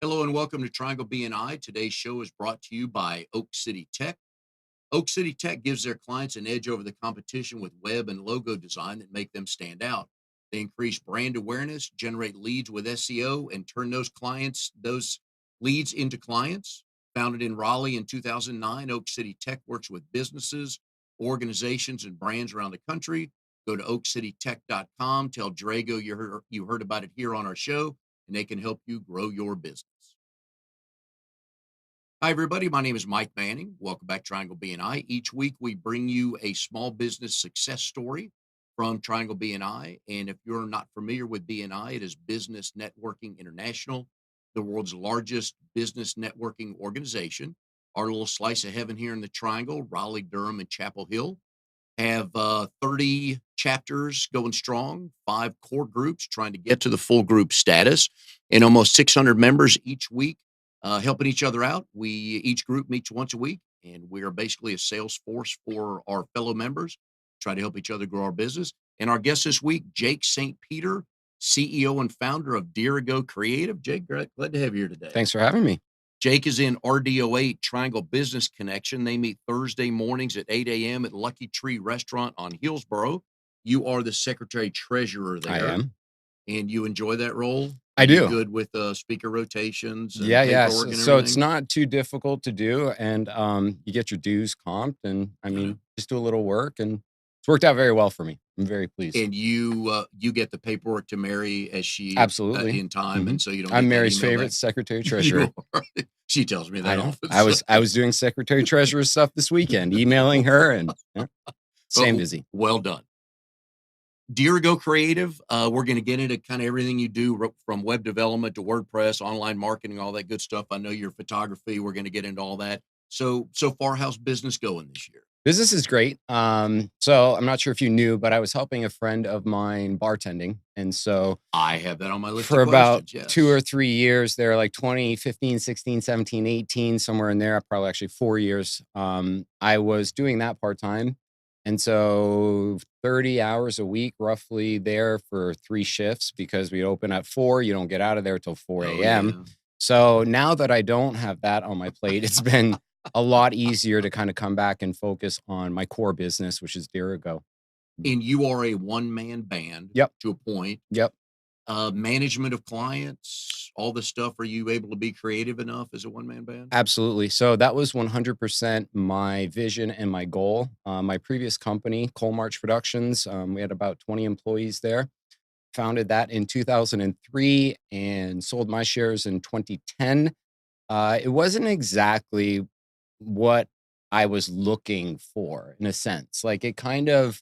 Hello and welcome to Triangle BNI. Today's show is brought to you by Oak City Tech. Oak City Tech gives their clients an edge over the competition with web and logo design that make them stand out. They increase brand awareness, generate leads with SEO, and turn those leads into clients. Founded in Raleigh in 2009, Oak City Tech works with businesses, organizations, and brands around the country. Go to oakcitytech.com. Tell Drago you heard about it here on our show, and they can help you grow your business. Hi, everybody. My name is Mike Manning. Welcome back to Triangle BNI. Each week, we bring you a small business success story from Triangle BNI. And if you're not familiar with BNI, it is Business Networking International, the world's largest business networking organization. Our little slice of heaven here in the Triangle, Raleigh, Durham, and Chapel Hill, have 30 chapters going strong, 5 core groups trying to get to the full group status, and almost 600 members each week helping each other out. Each group meets once a week, and we are basically a sales force for our fellow members, try to help each other grow our business. And our guest this week, Jake St. Peter, CEO and founder of Dear Ago Creative. Jake, glad to have you here today. Thanks for having me. Jake is in RDO8 Triangle Business Connection. They meet Thursday mornings at 8 a.m. at Lucky Tree Restaurant on Hillsboro. You are the secretary treasurer there. I am. And you enjoy that role? I do. Good with speaker rotations and Yeah. paperwork and So it's everything? not too difficult to do, and you get your dues comped, and just do a little work, and it's worked out very well for me. I'm very pleased. And you get the paperwork to Mary as she Absolutely. in time, and so you don't I'm get that Mary's email favorite back? secretary treasurer. You are. She tells me I that know. often. I was doing secretary treasurer stuff this weekend, emailing her, and staying busy. Well done. Dear Ago Creative, we're going to get into kind of everything you do from web development to WordPress, online marketing, all that good stuff. I know your photography. We're going to get into all that. So far, how's business going this year? Business is great. So I'm not sure if you knew, but I was helping a friend of mine bartending. And so I have that on my list for of about questions, yes. 2 or 3 years there, like 2015, 16, 17, 18, somewhere in there, probably actually 4 years. I was doing that part-time. And so 30 hours a week, roughly there for 3 shifts, because we open at 4, you don't get out of there till 4 a.m. Yeah. So now that I don't have that on my plate, it's been a lot easier to kind of come back and focus on my core business, which is Dear Ago. And you are a one-man band. Yep. To a point. Yep. Management of clients, all this stuff. Are you able to be creative enough as a one-man band? Absolutely. So that was 100% my vision and my goal. My previous company, Coal March Productions, we had about 20 employees there. Founded that in 2003 and sold my shares in 2010. It wasn't exactly what I was looking for, in a sense. Like, it kind of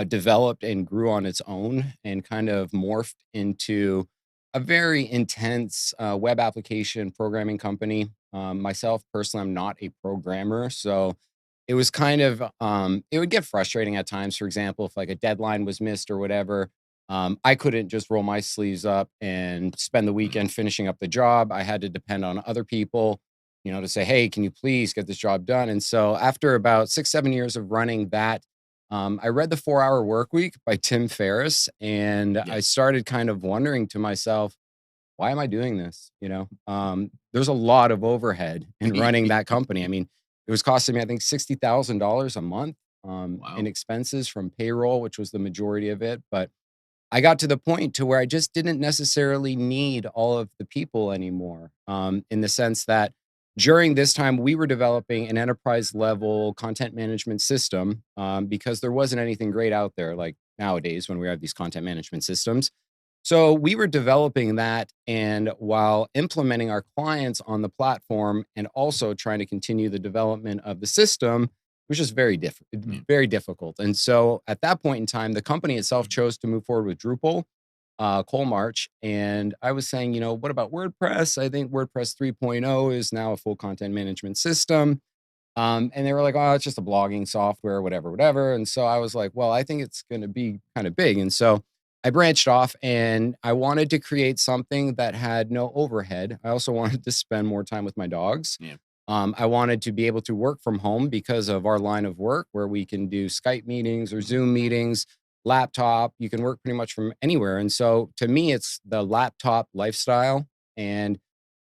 developed and grew on its own and kind of morphed into a very intense web application programming company. Myself, personally, I'm not a programmer. So it was kind of, it would get frustrating at times. For example, if like a deadline was missed or whatever, I couldn't just roll my sleeves up and spend the weekend finishing up the job. I had to depend on other people, to say, hey, can you please get this job done? And so after about 6, 7 years of running that, I read The 4 Hour Work Week by Tim Ferriss, and I started kind of wondering to myself, why am I doing this? There's a lot of overhead in running that company. I mean, it was costing me, I think, $60,000 a month Wow. in expenses from payroll, which was the majority of it. But I got to the point to where I just didn't necessarily need all of the people anymore, in the sense that during this time, we were developing an enterprise level content management system, because there wasn't anything great out there like nowadays when we have these content management systems. So we were developing that, and while implementing our clients on the platform and also trying to continue the development of the system, which is very very difficult. And so at that point in time, the company itself chose to move forward with Drupal, Coal March. And I was saying, what about WordPress? I think WordPress 3.0 is now a full content management system. And they were like, oh, it's just a blogging software, whatever, whatever. And so I was like, well, I think it's going to be kind of big. And so I branched off, and I wanted to create something that had no overhead. I also wanted to spend more time with my dogs. Yeah. I wanted to be able to work from home because of our line of work, where we can do Skype meetings or Zoom meetings, laptop. You can work pretty much from anywhere. And so to me, it's the laptop lifestyle. And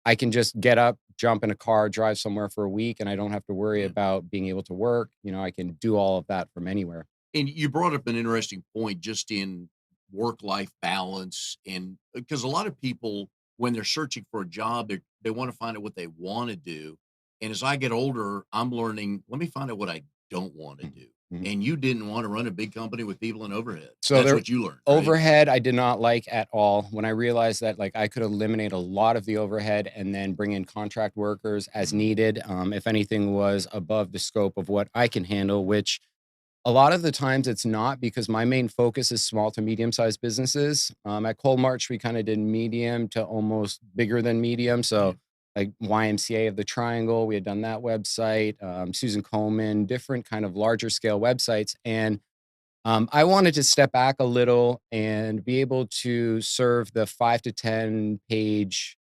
I can just get up, jump in a car, drive somewhere for a week, and I don't have to worry Yeah. about being able to work. I can do all of that from anywhere. And you brought up an interesting point just in work life balance. And because a lot of people, when they're searching for a job, they want to find out what they want to do. And as I get older, I'm learning, let me find out what I don't want to Mhm, do. mhm. And you didn't want to run a big company with people in overhead. So That's there what you learned, right? overhead, I did not like at all. When I realized that, like, I could eliminate a lot of the overhead and then bring in contract workers as Mhm. needed, if anything was above the scope of what I can handle, which a lot of the times it's not because my main focus is small to medium-sized businesses. At Cold March, we kinda did medium to almost bigger than medium, Yeah. so, like, YMCA of the Triangle, we had done that website, Susan Komen, different kind of larger scale websites, and I wanted to step back a little and be able to serve the 5 to 10 page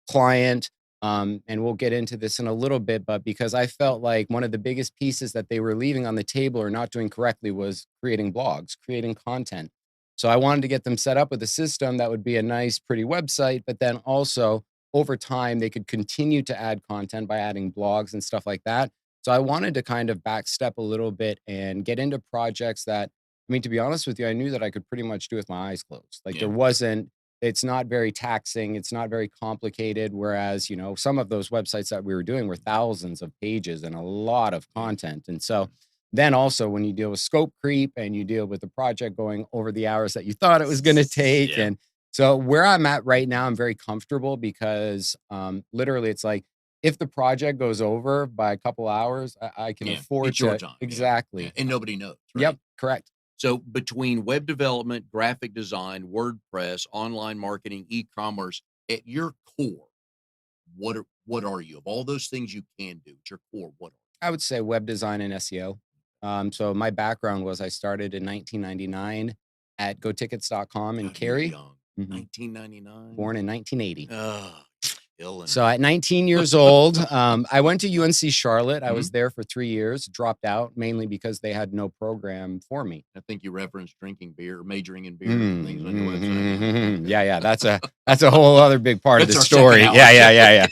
client. And we'll get into this in a little bit, but because I Yeah. felt like one of the biggest pieces that they were leaving on the table or not doing correctly was creating blogs, creating content. So I wanted to get them set up with a system that would be a nice, pretty website, but then also over time, they could continue to add content by adding blogs and stuff like that. So I wanted to kind of backstep a little bit and get into projects that, I mean, to be honest with you, I knew that I could pretty much do with my eyes closed. Like Yeah. it's not very taxing, it's not very complicated. Whereas, some of those websites that we were doing were thousands of pages and a lot of Yeah. content. And so then also when you deal with scope creep and you deal with the project going over the hours that you thought it was going to take. Yeah. And so where I'm at right now, I'm very comfortable because literally it's like if the project goes over by a couple hours, I can Yeah. afford It's your to time. Yeah. Yeah. exactly. And nobody knows, Yep, right? correct. So between web development, graphic design, WordPress, online marketing, e-commerce, at your core, what are you? Of all those things you can do, at your core, what are I would say web design and SEO. So my background was I started in 1999 at gotickets.com you? in God, you're Cary, young. mhm, 1999? born in 1980. Oh, killing it. So at 19 years old, I went to UNC Charlotte. I was Mhm. there for 3 years, dropped out mainly because they had no program for me. I think you referenced drinking beer, majoring in beer and things on your website. Yeah. Mhm. Okay. Yeah, yeah, that's a whole other big part of That's the our second story. hour. Yeah, yeah, yeah,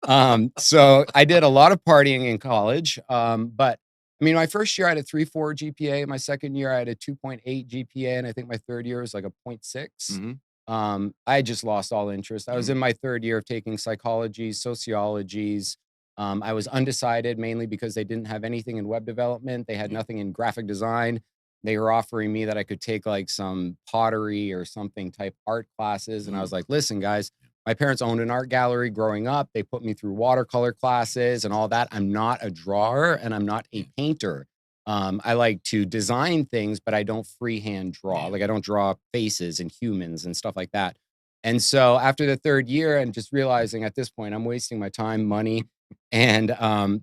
yeah. So I did a lot of partying in college, but I mean, my first year I had a 3.4 GPA. My second year I had a 2.8 GPA, and I think my third year was like a point 0.6. Mhm. I just lost all interest. I was Mhm. in my third year of taking psychology, sociologies. I was undecided mainly because they didn't have anything in web development. They had Yeah. nothing in graphic design. They were offering me that I could take like some pottery or something type art classes. And I was Ooh. like, listen, guys, my parents owned an art gallery growing up. They put me through watercolor classes and all that. I'm not a drawer and I'm not a Yeah. painter. I like to design things, but I don't freehand draw. Yeah. Like I don't draw faces and humans and stuff like that. And so after the third year and just realizing at this point I'm wasting my time, money, and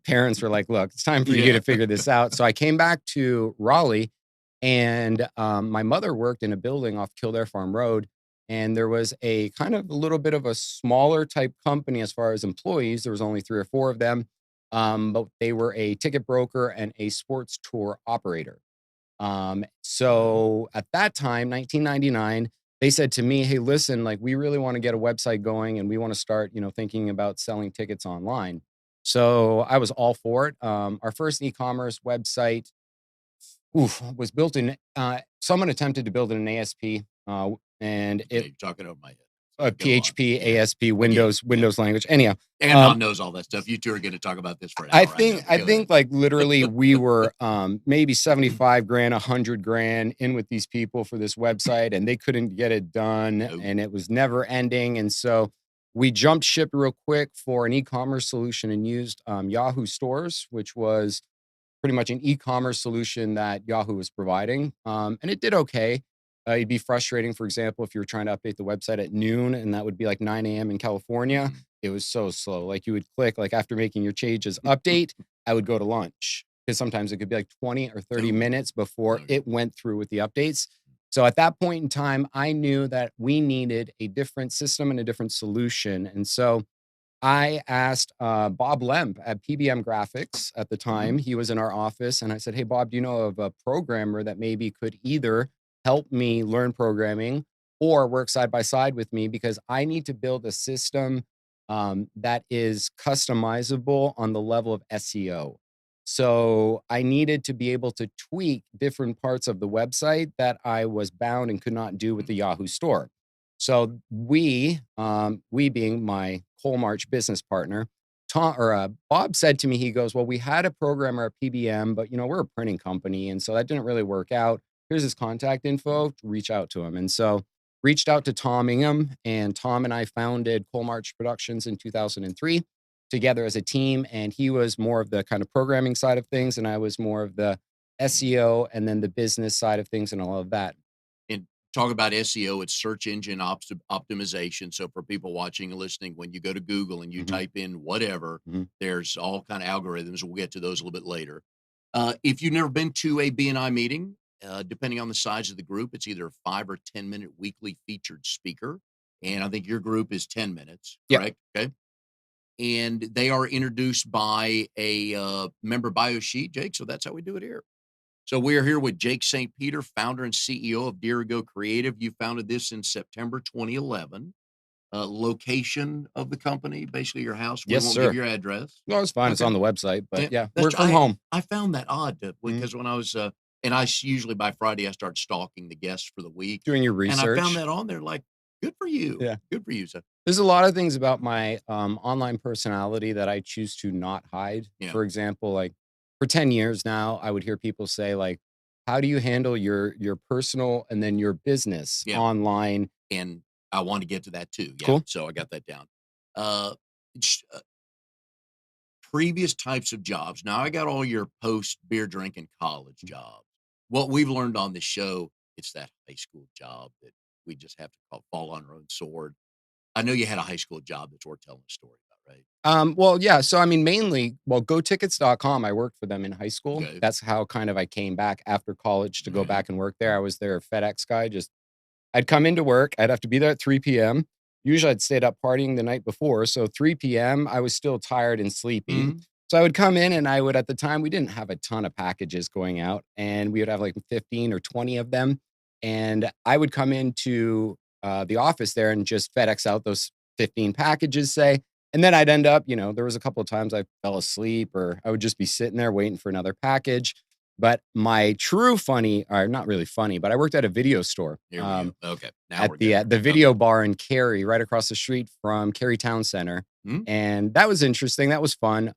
parents were like, look, it's time for you Yeah. to figure this out. So I came back to Raleigh and my mother worked in a building off Kildare Farm Road. And there was a kind of a little bit of a smaller type company as far as employees. There was only three or four of them, but they were a ticket broker and a sports tour operator. Wow. So at that time, 1999, they said to me, "Hey, listen, like we really want to get a website going and we want to start, thinking about selling tickets online." So I was all for it. Our first e-commerce website, was built in. Someone attempted to build it in ASP, and Okay, it you're talking over my head. So go on. PHP, Yeah. ASP, I get it. Yeah. Windows language. Anyhow, Amnon um, knows all that stuff. You 2 are gonna talk about this for an I hour, I know, think but I go ahead. think like literally we were maybe 75 grand, 100 grand in with these people for this website and they couldn't get it done No. and it was never ending. And so we jumped ship real quick for an e-commerce solution and used Yahoo stores, which was pretty much an e-commerce solution that Yahoo was providing. And it did okay. It'd be frustrating, for example, if you were trying to update the website at noon and that would be like 9 a.m. in California. Mhm. It was so slow. Like you would click, like after making your changes, update, I would go to lunch because sometimes it could be like 20 or 30 Oh, minutes before okay. it went through with the updates. So at that point in time, I knew that we needed a different system and a different solution. And so I asked Bob Lemp at PBM Graphics at the time. Mhm. He was in our office, and I said, "Hey, Bob, do you know of a programmer that maybe could either help me learn programming or work side by side with me because I need to build a system that is customizable on the level of SEO. So I needed to be able to tweak different parts of the website that I was bound and could not do with the Yahoo store. So we being my Coal March business partner, Bob said to me, he goes, "Well, we had a programmer at PBM, but we're a printing company, and so that didn't really work out. Here's his contact info. Reach out to him." And so reached out to Tom Ingham, and Tom and I founded Coal March Productions in 2003 together as a team. And he was more of the kind of programming side of things, and I was more of the SEO and then the business side of things and all of that. And talk about SEO, it's search engine optimization. So for people watching and listening, when you go to Google and you Mhm, type in whatever, mhm. there's all kind of algorithms. We'll get to those a little bit later. If you've never been to a BNI meeting, depending on the size of the group, it's either a 5 or 10 minute weekly featured speaker. And I think your group is 10 minutes, Yep. correct? Okay. And they are introduced by a member bio sheet, Jake. So that's how we do it here. So we are here with Jake St. Peter, founder and CEO of Deer Go Creative. You founded this in September 2011. Location of the company, basically your house. We Yes, won't give sir. your address. No, it's fine. It's Okay. on the website, but Yeah, yeah, that's work from I home. I found that odd Mhm. because when I was and usually by Friday I start stalking the guests for the week, Doing your and I found research. that on there. Like, good for you, Yeah. good for you. So There's a lot of things about my online personality that I choose to not hide. yeah, For example, like for 10 years now, I would hear people say, like, how do you handle your personal and then your business yeah. online? And I want to get to that too. Yeah, Cool. so I got that down. Uh, sh- uh, Previous types of jobs. Now I got all your post beer drinking college jobs. What we've learned on this show, it's that high school job that we just have to fall on our own sword. I know you had a high school job that's worth telling a story about, right? Well, yeah. So, I mean, mainly, well, gotickets.com, I worked for them in high school. Okay. That's how kind of I came back after college to go Yeah. back and work there. I was their FedEx guy. Just, I'd come into work, I'd have to be there at 3 p.m. Usually I'd stayed up partying the night before. So 3 p.m., I was still tired and sleepy. Mhm. So I would come in and I would, at the time, we didn't have a ton of packages going out, and we would have like 15 or 20 of them. And I would come into the office there and just FedEx out those 15 packages, say. And then I'd end up, there was a couple of times I fell asleep or I would just be sitting there waiting for another package. But my true funny, or not really funny, but I worked at a video store. Here we go. Okay. Now At we're the getting at the there. video bar in Cary, right across the street from Cary Town Center, Mhm. and that was interesting, that was fun.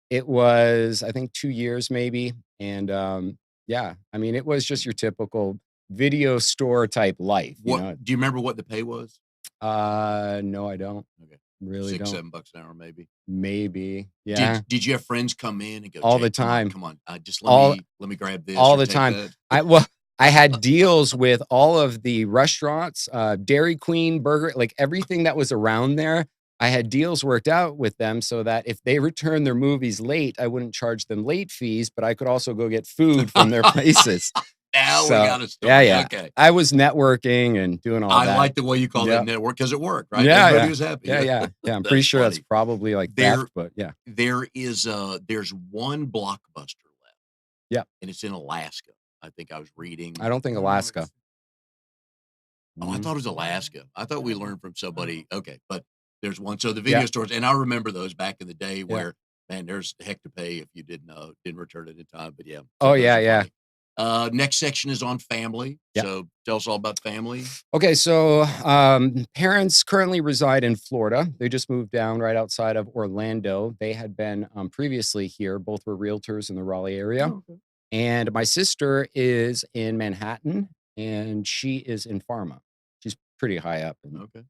It was, I think, 2 years maybe, and, yeah, I mean, it was just your typical video store type life, you What know? do you remember what the pay was? No, I don't, Okay. really 6, don't. $7 an hour, maybe. Maybe, Did yeah, did you have friends come in and go, all the "Jake, time, come on, just all let me grab this all or the take time. that?" Well, I had deals with all of the restaurants, Dairy Queen, Burger, like everything that was around there. I had deals worked out with them so that if they returned their movies late, I wouldn't charge them late fees, but I could also go get food from their places. Now we So, got a yeah, story. yeah. Okay. I was networking and doing all I that. like the way you call that Yeah. network because it worked, right? Yeah, Everybody yeah. was happy. Yeah, Yeah. yeah. Yeah, I'm pretty That's sure that's funny. probably like There theft, but yeah. there's one Blockbuster left, Yeah. and it's in Alaska. I think I was I reading. don't think No, Alaska. it's Oh, I Mhm. thought it was no, Alaska. I thought we no, learned from no. somebody. Okay, but there's one. So the Yeah, video stores, and I remember those back in the day yeah. where, man, there's heck to pay if you didn't return it in time. But yeah, Oh, so those yeah, are yeah. funny. Next section is on family. Yeah. So tell us all about family. Okay, so parents currently reside in Florida. They just moved down right outside of Orlando. They had been previously here. Both were realtors in the Raleigh area. Oh, okay. And my sister is in Manhattan, and she is in pharma. She's pretty high up and Okay.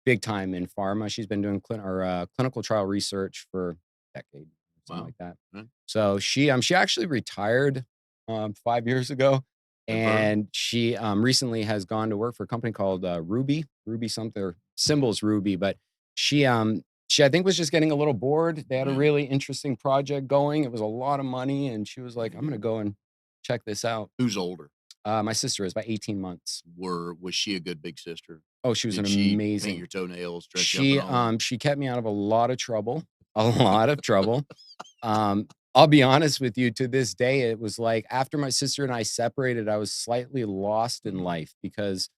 big time in pharma. She's been doing clinical trial research for a decade, something Wow. like that. Right. So she actually retired 5 years ago, Good for her. and she recently has gone to work for a company called Ruby something. Or symbols Ruby, but she I think was just getting a little bored. They had a Yeah. really interesting project going. It was a lot of money, and she was There like, you "I'm gonna go. go and check this out." Who's older? My sister is about 18 months. Was she a good big sister? Oh, she was an Did she paint amazing. your toenails, dress you up and all? She kept me out of a lot of trouble, a lot of trouble. I'll be honest with you, to this day, it was like after my sister and I separated, I was slightly lost in Mhm. life because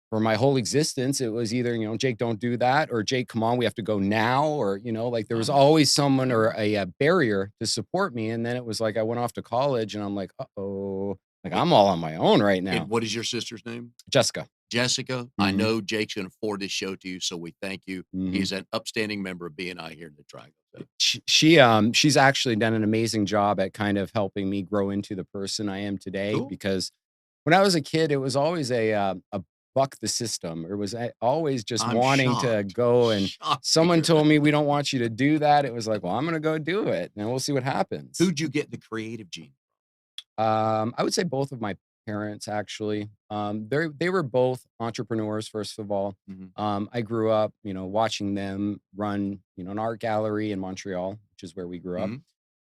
for my whole existence, it was either, Jake, don't do that, or Jake, come on, we have to go now, or, like there was Nice. always someone or Yeah. a barrier to support me. And then it was like I went off to college and I'm like, uh-oh, like What I'm all on my own right and now. what is your sister's name? Jessica. Jessica. I Hmm. know Jake's gonna forward this show to you, so we thank you. Hmm. He's an upstanding member of BNI here in the Triangle, so She's actually done an amazing job at kind of helping me grow into the person I am today, cool. because when I was a kid, it was always a buck the system. It was always just I'm wanting to shocked, go, and shocked to someone hear that. told me, "We don't want you to do that." It was like, "Well, I'm gonna go do it, and we'll see what happens." Who'd you get the creative gene? I would say both of my parents actually. They were both entrepreneurs, first of all. Mhm, I grew up, watching them run, an art gallery in Montreal, which is where we grew up. mhm,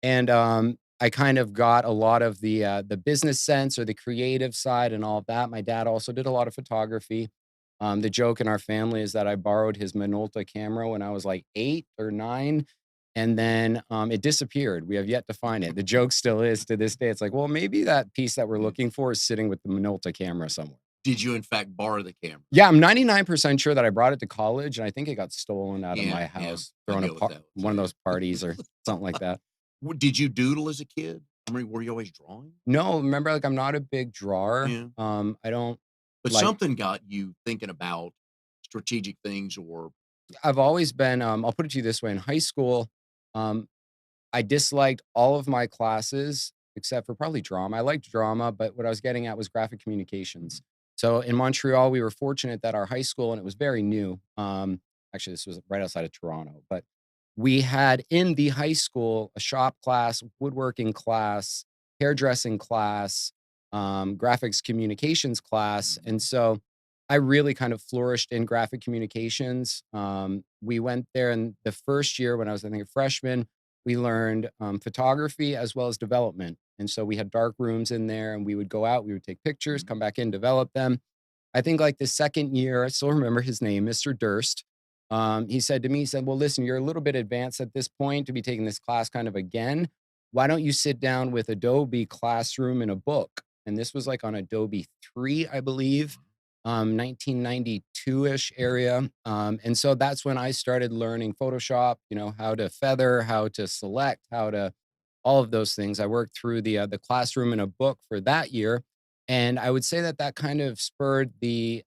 And, I kind of got a lot of the business sense or the creative side and all of that. My dad also did a lot of photography. The joke in our family is that I borrowed his Minolta camera when I was like 8 or 9, and then, it disappeared. We have yet to find it. The joke still is to this day. It's like, well, maybe that piece that we're yeah. looking for is sitting with the Minolta camera somewhere. Did you in fact borrow the camera? Yeah, I'm 99% sure that I brought it to college, and I think it got stolen out of Yeah, my yeah, house, I'll thrown a go with par that one, one of so those parties or something like that. Did you doodle as a kid? I mean, were you always drawing? No, remember, like, I'm not a big drawer. Yeah, I don't but like something got you thinking about strategic things or I've always been, I'll put it to you this way, in high school, um, I disliked all of my classes except for probably drama. I liked drama, but what I was getting at was graphic communications. So in Montreal, we were fortunate that our high school, and it was very new. Actually, this was right outside of Toronto, but we had in the high school a shop class, woodworking class, hairdressing class, graphics communications class. And Mhm, so I really kind of flourished in graphic communications. We went there in the first year when I was, I think, a freshman. We learned photography as well as development. And so we had dark rooms in there, and we would go out, we would take pictures, mhm, come back in, develop them. I think like the second year, I still remember his name, Mr. Durst. He said to me, he said, well, listen, you're a little bit advanced at this point to be taking this class kind of again. Why don't you sit down with Adobe Classroom and a book? And this was like on Adobe 3, I believe, 1992-ish area. And so that's when I started learning Photoshop, how to feather, how to select, how to all of those things. I worked through the classroom in a book for that year, and I would say that that kind of spurred the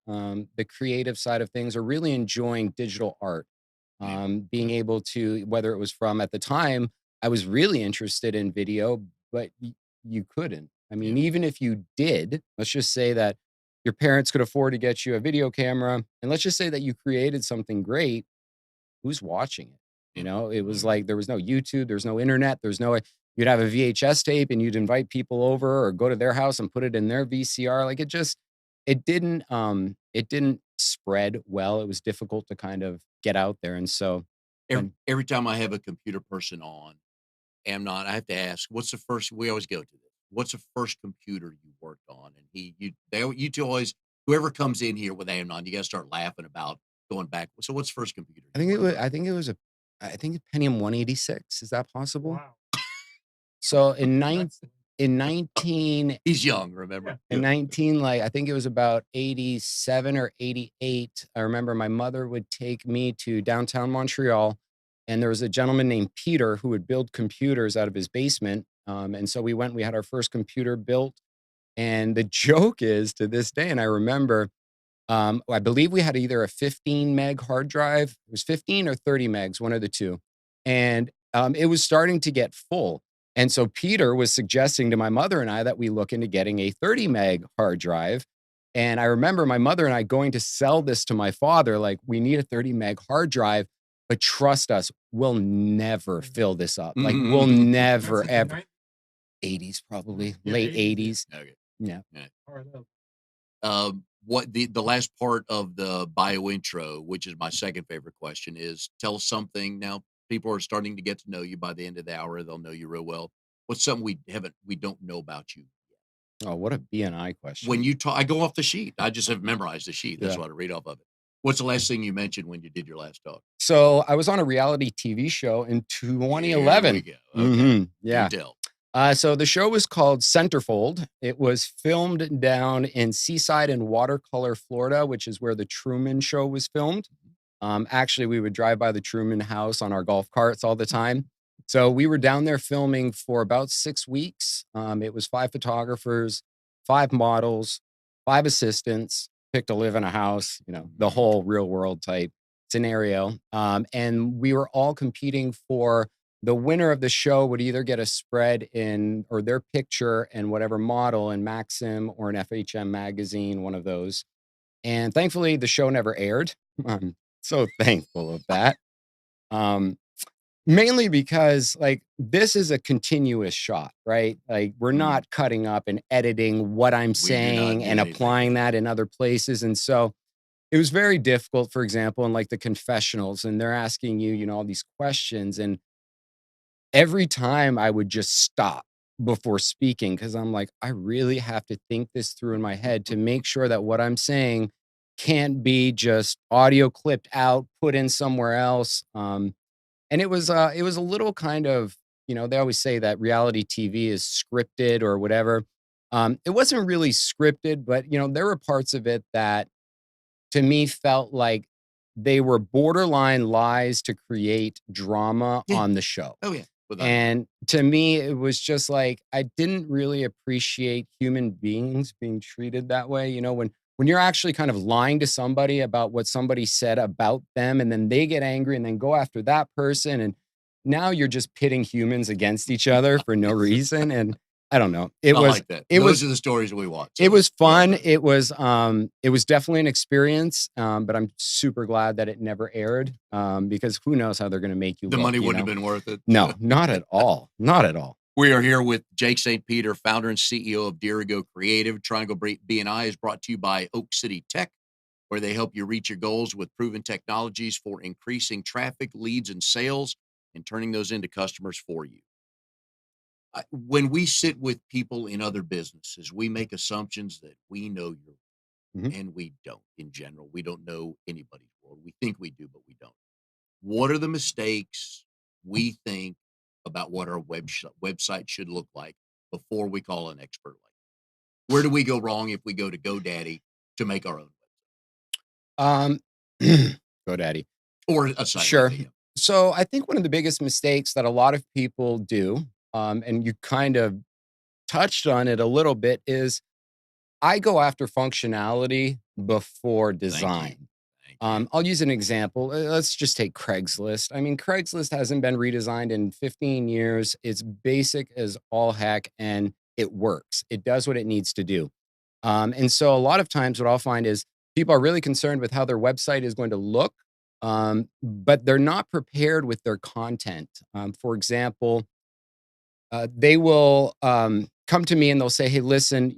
creative side of things, or really enjoying digital art. yeah, Being able to, whether it was from at the time, I was really interested in video, but you couldn't. I yeah, mean, even if you did, let's just say that your parents could afford to get you a video camera, and let's just say that you created something great, who's watching it? yeah, It I was agree. like there was no YouTube, there's no internet, you'd have a VHS tape and you'd invite people over or go to their house and put it in their VCR. Like it didn't spread well. It was difficult to kind of get out there. And so when Every time I have a computer person on, Amnon, I have to ask, what's the first we always go to this. What's the first computer you worked on? And you two always whoever comes in here with Amnon, you gotta start laughing about going back. So what's the first computer I you think it worked was on? I think a Pentium 186. Is that possible? Wow, So that's in 19 He's young, yeah. remember? In Yeah. 19, like, I think it was about 87 or 88, I remember my mother would take me to downtown Montreal, and there was a gentleman named Peter who would build computers out of his basement, and so we had our first computer built, and the joke is to this day, and I remember, I believe we had either a 15 meg hard drive. It was 15 or 30 megs, one of the two. And it was starting to get full. And so Peter was suggesting to my mother and I that we look into getting a 30 meg hard drive. And I remember my mother and I going to sell this to my father, like, we need a 30 meg hard drive, but trust us, we'll never fill this up. Like, we'll That's never, in the ever. 90s, 80s, probably, yeah, late 80s, yeah. 80s. Okay. Yeah. Yeah. Or the What the last part of the bio intro, which is my second favorite question, is tell us something. Now, people are starting to get to know you by the end of the hour. They'll know you real well. What's something we don't know about you? Oh, what a BNI When question. you talk, I go off the sheet. I just have memorized the sheet. That's Yeah. what I read off of it. What's the last thing you mentioned when you did your last talk? So I was on a reality TV show in Here we 2011. go. Okay. Do Yeah. tell. So the show was called Centerfold. It was filmed down in Seaside and Watercolor, Florida, which is where the Truman Show was filmed. Actually, we would drive by the Truman House on our golf carts all the time. So we were down there filming for about 6 weeks. It was five photographers, five models, five assistants, picked to live in a house, the Mhm. whole real world type scenario. And we were all competing for the winner of the show would either get a spread in or their picture and whatever model in Maxim or an FHM magazine, one of those. And thankfully, the show never aired. I'm so thankful of that. Um, Mainly because, like, this is a continuous shot, right? Like, we're Mhm. not cutting up and editing what I'm We do not saying do and anything applying like that that. in other places. And so it was very difficult, for example, in like the confessionals, and they're asking you, all these questions. And every time I would just stop before speaking because I'm like, I really have to think this through in my head to make sure that what I'm saying can't be just audio clipped out, put in somewhere else. And it was a little kind of, they always say that reality TV is scripted or whatever. It wasn't really scripted, but there were parts of it that to me felt like they were borderline lies to create drama Yeah. on the show. Oh, yeah. Without a doubt. And to me, it was just like I didn't really appreciate human beings being treated that way. When you're actually kind of lying to somebody about what somebody said about them, and then they get angry and then go after that person, and now you're just pitting humans against each other for no Yes. reason. And I don't know. It I was like that. it Those was are the stories we want. it So, was well fun. done. It was definitely an experience, but I'm super glad that it never aired, because who knows how they're gonna make you The look, money you wouldn't know? have been worth it. No, not at all, not at all. We are here with Jake St. Peter, founder and CEO of Dirigo Creative. Triangle BNI is brought to you by Oak City Tech, where they help you reach your goals with proven technologies for increasing traffic, leads, and sales, and turning those into customers for you. When we sit with people in other businesses, we make assumptions that we know your Mhm. and we don't in general. We don't know anybody's world. We think we do, but we don't. What are the mistakes we think about what our website should look like before we call an expert? Like, where do we go wrong if we go to GoDaddy to make our own Um, GoDaddy. or a site like Sure. that? Yeah. So, I think one of the biggest mistakes that a lot of people do, and you kind of touched on it a little bit, is I go after functionality before Thank you. design. Thank you. I'll use an example. Let's just take Craigslist. I mean, Craigslist hasn't been redesigned in 15 years. It's basic as all heck, and it works. It does what it needs to do. And so, a lot of times, what I'll find is people are really concerned with how their website is going to look, but they're not prepared with their content. For example, they will come to me and they'll say, "Hey, listen,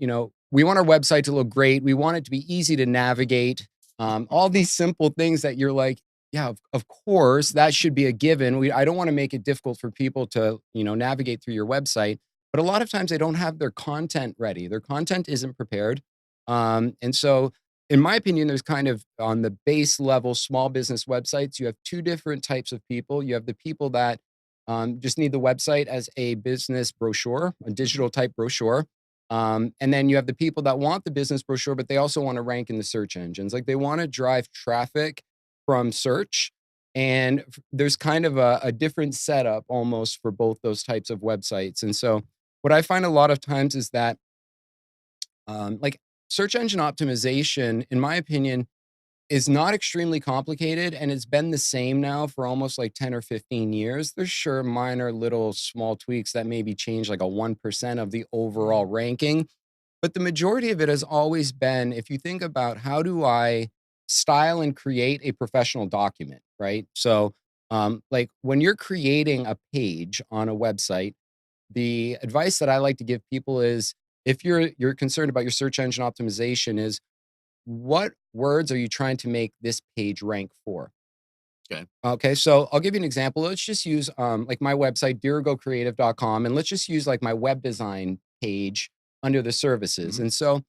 we want our website to look great. We want it to be easy to navigate. All these simple things that you're like, yeah, of course, that should be a given. I don't want to make it difficult for people to, navigate through your website. But a lot of times they don't have their content ready. Their content isn't prepared. And so, in my opinion, there's kind of on the base level, small business websites, you have two different types of people. You have the people that just need the website as a business brochure, a Mhm. digital type brochure. And then you have the people that want the business brochure, but they also want to rank in the search engines. Like they want to drive traffic from search. And there's kind of a different setup almost for both those types of websites. And so, what I find a lot of times is that, like, search engine optimization, in my opinion, is not extremely complicated, and it's been the same now for almost like 10 or 15 years. There's sure minor little small tweaks that maybe change like a 1% of the overall Mhm. ranking, but the majority of it has always been, if you think about how do I style and create a professional document, right? So, like when you're creating a page on a website, the advice that I like to give people is if you're concerned about your search engine optimization is what words are you trying to make this page rank for? Okay. Okay, so I'll give you an example. Let's just use like my website, dirigocreative.com, and let's just use like my web design page under the services. Mhm. And so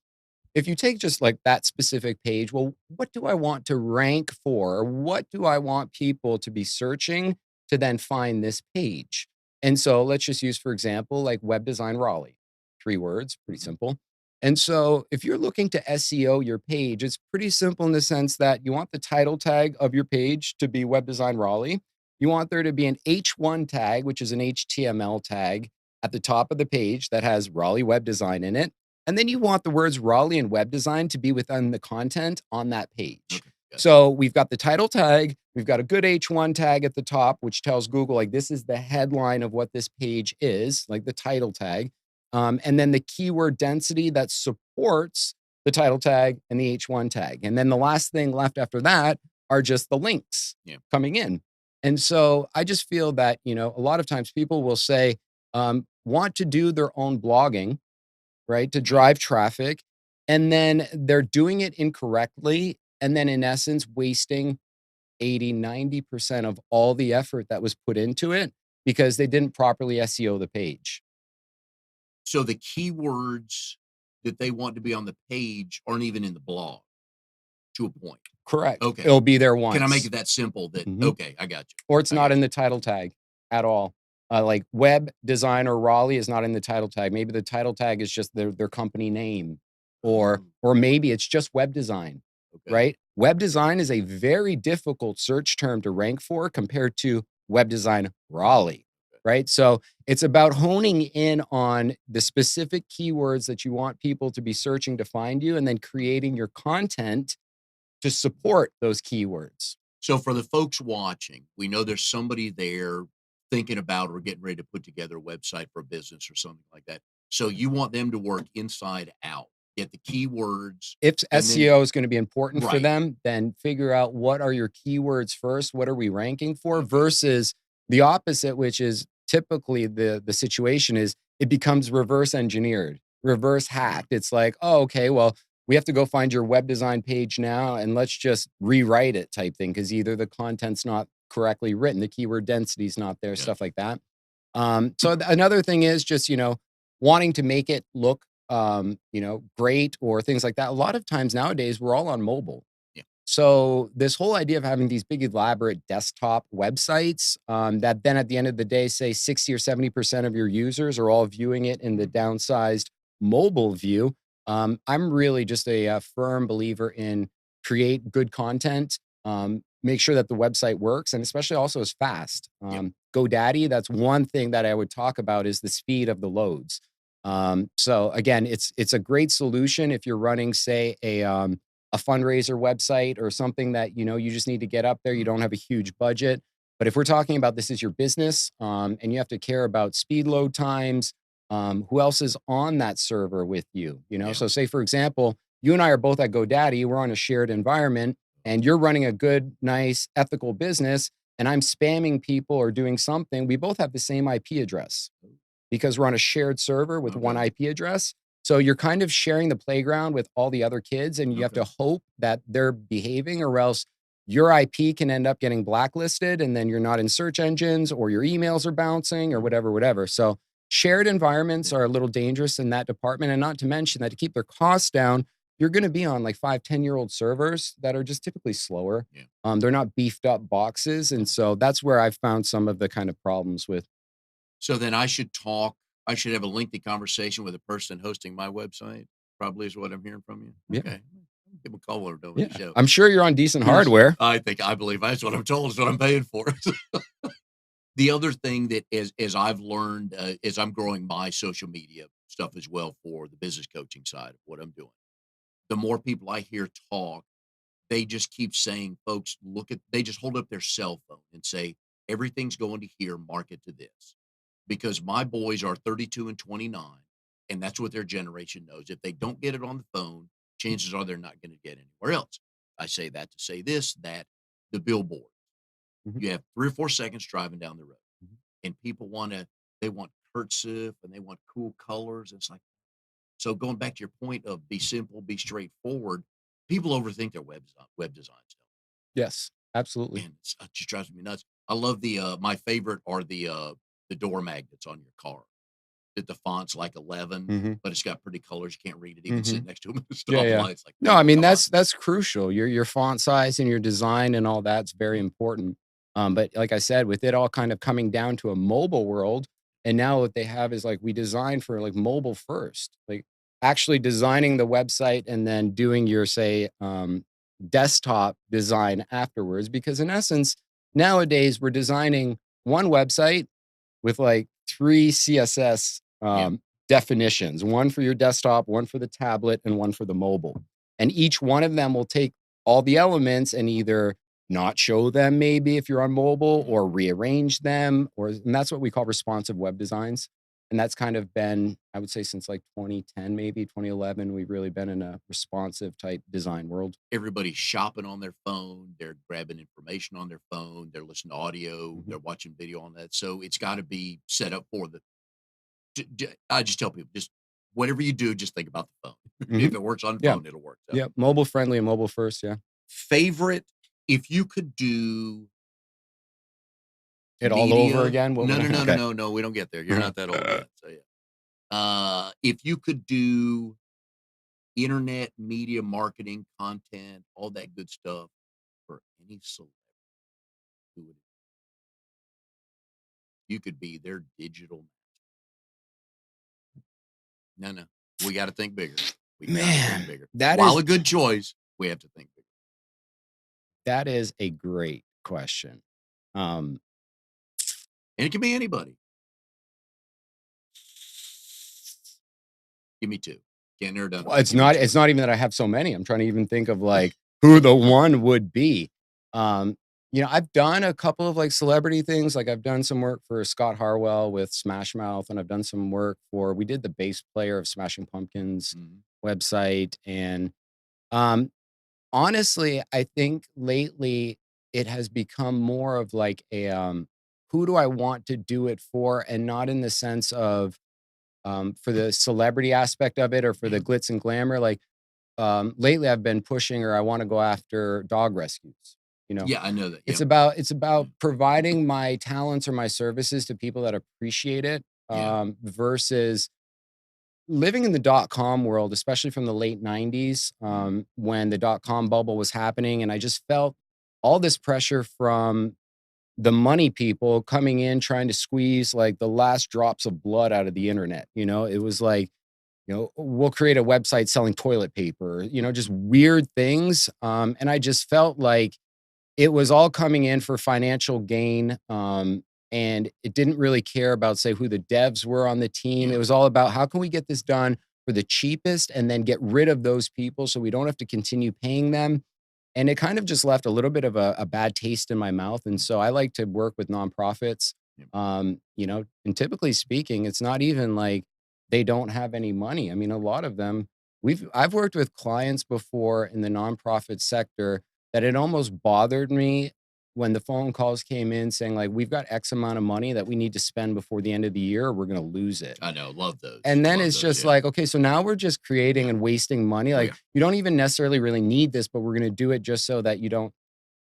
if you take just like that specific page, well, what do I want to rank for? Or what do I want people to be searching to then find this page? And so let's just use, for example, like web design Raleigh, 3 words, pretty Mhm. simple. And so if you're looking to SEO your page, it's pretty simple in the sense that you want the title tag of your page to be web design Raleigh. You want there to be an H1 tag, which is an HTML tag at the top of the page that has Raleigh web design in it. And then you want the words Raleigh and web design to be within the content on that page. Okay, gotcha. So we've got the title tag, we've got a good H1 tag at the top, which tells Google, like, this is the headline of what this page is, like the title tag. And then the keyword density that supports the title tag and the H1 tag. And then the last thing left after that are just the links Yeah. coming in. And so I just feel that, a lot of times people will say, want to do their own blogging, right, to Right. drive traffic. And then they're doing it incorrectly. And then in essence, wasting 80, 90% of all the effort that was put into it because they didn't properly SEO the page. So the keywords that they want to be on the page aren't even in the blog to a point. Correct. Okay. It'll be there Can I make once. it that simple that Mhm. okay, I got you. Or it's I not got in you. the title tag at all. Like web designer Raleigh is not in the title tag. Maybe the title tag is just their company name, or Oh, or maybe it's just web design, okay. right? Web design is a very difficult search term to rank for compared to web design Raleigh. Raleigh, right? So it's about honing in on the specific keywords that you want people to be searching to find you, and then creating your content to support those keywords. So for the folks watching, we know there's somebody there thinking about or getting ready to put together a website for a business or something like that. So you want them to work inside out, get the keywords, If and then SEO is going to be important for right. them, then figure out what are your keywords first, what are we ranking for, Okay. versus the opposite, which is typically the situation is it becomes reverse engineered, reverse Yeah. hacked. It's like, oh, okay, well, we have to go find your web design page now and let's just rewrite it type thing because either the content's not correctly written, the keyword density is not there, stuff Gotcha. like that. Another thing is just, wanting to make it look, great or things like that. A lot of times nowadays, we're all on mobile. Yeah. So this whole idea of having these big elaborate desktop websites, that then at the end of the day, say 60 or 70% of your users are all viewing it in the Mhm. downsized mobile view. I'm really just a firm believer in create good content, make sure that the website works, and especially also is fast. Yep. GoDaddy, that's one thing that I would talk about is the speed of the loads. So again, it's a great solution if you're running, say, a fundraiser website or something that you just need to get up there. You Mhm. don't have a huge budget. But if we're talking about this is your business, and you have to care about speed load times, who else is on that server with you? Yeah. So say for example, you and I are both at GoDaddy. We're on a shared environment, and you're running a good, nice, ethical business, and I'm spamming people or doing something. We both have the same IP address because we're on a shared server with one Okay. IP address. So you're kind of sharing the playground with all the other kids, and you have Okay. to hope that they're behaving, or else your IP can end up getting blacklisted, and then you're not in search engines, or your emails are bouncing, or Mhm. whatever, whatever. So shared environments Yeah. are a little dangerous in that department. And not to mention that to keep their costs down, you're going to be on like 5, 10-year-old servers that are just typically slower. Yeah. They're not beefed up boxes. Yeah. And so that's where I've found some of the kind of problems with. So then I should have a lengthy conversation with the person hosting my website, probably is what I'm hearing from you. Yeah. Okay. Give 'em a call when we're done with the Yeah. show. I'm sure you're on decent Yes. hardware. I believe that's what I'm told is what I'm paying for. The other thing that as I've learned, as I'm growing my social media stuff as well for the business coaching side of what I'm doing, the more people I hear talk, they just keep saying, folks, they just hold up their cell phone and say, everything's going to here, market to this. Because my boys are 32 and 29, and that's what their generation knows. If they don't get it on the phone, chances are they're not going to get anywhere else. I say that to say this, that the billboard, Mhm, you have 3 or 4 seconds driving down the road, mhm. and people they want cursive and they want cool colors. It's like, so going back to your point of be simple, be straightforward, people overthink their web design stuff. Yes, absolutely. And it just drives me nuts. I love my favorite are the door magnets on your car that the font's like 11, Mhm, but it's got pretty colors. You can't read it even sitting mhm. next to them at the Yeah, yeah. stoplights. Like, No, come I on, mean, come on. that's crucial. Your font size and your design and all that's very Yeah. important. But like I said, with it all kind of coming down to a mobile world, and now what they have is like we design for like mobile first, like actually designing the website and then doing your say desktop design afterwards. Because in essence, nowadays we're designing one website with like 3 CSS Yeah. definitions, one for your desktop, one for the tablet, and one for the mobile. And each one of them will take all the elements and either not show them maybe if you're on mobile Mhm. or rearrange them or and that's what we call responsive web designs. And that's kind of been, I would say since like 2010, maybe 2011, we've really been in a responsive type design world. Everybody's shopping on their phone, they're grabbing information on their phone, they're listening to audio, Mhm. they're watching video on that, so it's gotta be set up for the I just tell people, just whatever you do, just think about the phone. If Mhm. it works on Yeah. phone, it'll work, so. Yeah. Mobile friendly and mobile first. Yeah. Favorite if you could do It all over media again. What no, would no, I? no, no, Okay. no, no, we don't get there, you're not that old yet, so, yeah. If you could do internet, media marketing, content, all that good stuff for any celebrity, who would it you could be their digital no, no, we gotta think bigger. We gotta think Man, bigger. that While is a good choice, we have to think bigger. that is a great question. Um, And it can be anybody. Give me 2. Can't narrow it down to well, 1. Give me 2. it's not even that I have so many. I'm trying to even think of like who the one would be. Um, I've done a couple of like celebrity things. Like I've done some work for Scott Harwell with Smash Mouth, and I've done some work for we did the bass player of Smashing Pumpkins Mhm. website. And um honestly, I think lately it has become more of like a who do I want to do it for? And not in the sense of for the celebrity aspect of it or for the Yeah. glitz and glamour. Like lately I've been pushing or I want to go after dog rescues. You know, Yeah, I know that. it's Yep. about it's Yeah. about providing my talents or my services to people that appreciate it Yeah. versus living in the dot com world, especially from the late 90s, Mhm. when the dot com bubble was happening. And I just felt all this pressure from the money people coming in trying to squeeze like the last drops of blood out of the internet. It was like, we'll create a website selling toilet paper, just Mhm. weird things. And I just felt like it was all coming in for financial gain, and it didn't really care about, say, who the devs were on the team. It Yeah. was all about how can we get this done for the cheapest and then get rid of those people so we don't have to continue paying them. And it kind of just left a little bit of a bad taste in my mouth. And so I like to work with nonprofits. Yep. And typically speaking, it's not even like they don't have any money. I mean, a lot of them, I've worked with clients before in the nonprofit sector that it almost bothered me when the phone calls came in saying like, we've got X amount of money that we need to spend before the end of the year, or we're going to lose it. I know, love those. And then Love it's those, just yeah. like, okay, so now we're just creating Yeah. and wasting money. Oh, Like yeah. you don't even necessarily really need this, but we're going to do it just so that you don't.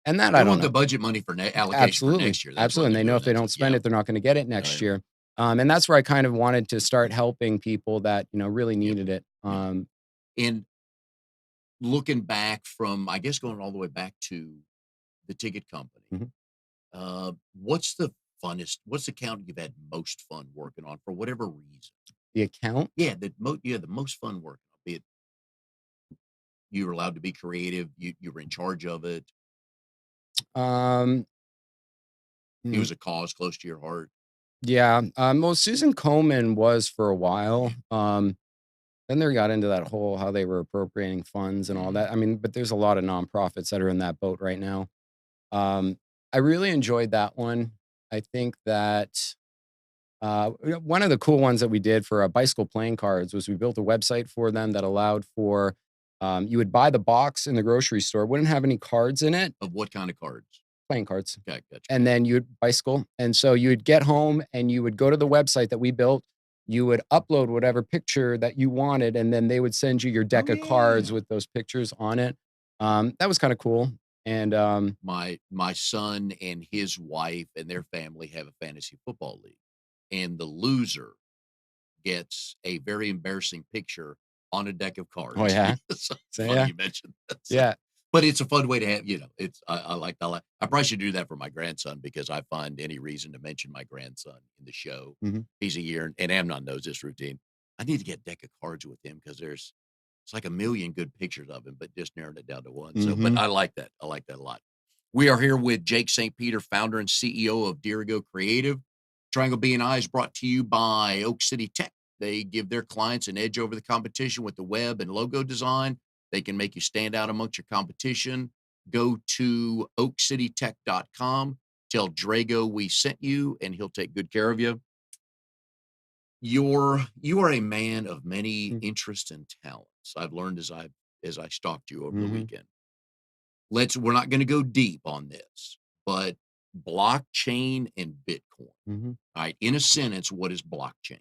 And that They I don't want the know. budget money for ne allocation for Absolutely. next year. That's why Absolutely. And they're they know doing if they that. So, don't spend yeah. it, they're not going to get it Oh, next yeah. year. And that's where I kind of wanted to start helping people that, really Yep. needed it. Yep. And looking back from, I guess, going all the way back to the ticket company, Mhm. what's the what's the account you've had most fun working on for whatever reason? The account. Yeah, the most fun working on, be it you were allowed to be creative, you were in charge of it, Um, it hmm, was a cause close to your heart. yeah. Well, Susan Komen was for a while. Yeah. Then they got into that whole how they were appropriating funds and all Mhm. that. I mean, but there's a lot of nonprofits that are in that boat right now. Um, I really enjoyed that one. I think that one of the cool ones that we did for bicycle playing cards was we built a website for them that allowed for you would buy the box in the grocery store, wouldn't have any cards in it, Of what kind of cards? playing cards, Okay, gotcha, and gotcha. then you'd bicycle. And so you'd get home and you would go to the website that we built. You would upload whatever picture that you wanted, and then they would send you your Oh, deck of cards yeah. with those pictures on it. That was kind of cool. And My son and his wife and their family have a fantasy football league, and the loser gets a very embarrassing picture on a deck of oh cards. yeah, So so funny yeah, you mentioned that. So, yeah. But it's a fun way to have, it's I probably should do that for my grandson because I find any reason to mention my grandson in the show. Mhm, He's a year, and Amnon knows this routine. I need to get a deck of cards with him because it's like a million good pictures of him, but just narrowing it down to one. So, but mhm, I like that. I like that a lot. We are here with Jake St. Peter, founder and CEO of Dirigo Creative. Triangle BNI is brought to you by Oak City Tech. They give their clients an edge over the competition with the web and logo design. They can make you stand out amongst your competition. Go to oakcitytech.com. Tell Drago we sent you, and he'll take good care of you. You are a man of many mm, interests and talents. I've learned as I stalked you over the mhm, weekend. We're not going to go deep on this, but blockchain and Bitcoin. mhm. All right. In a sentence, what is blockchain?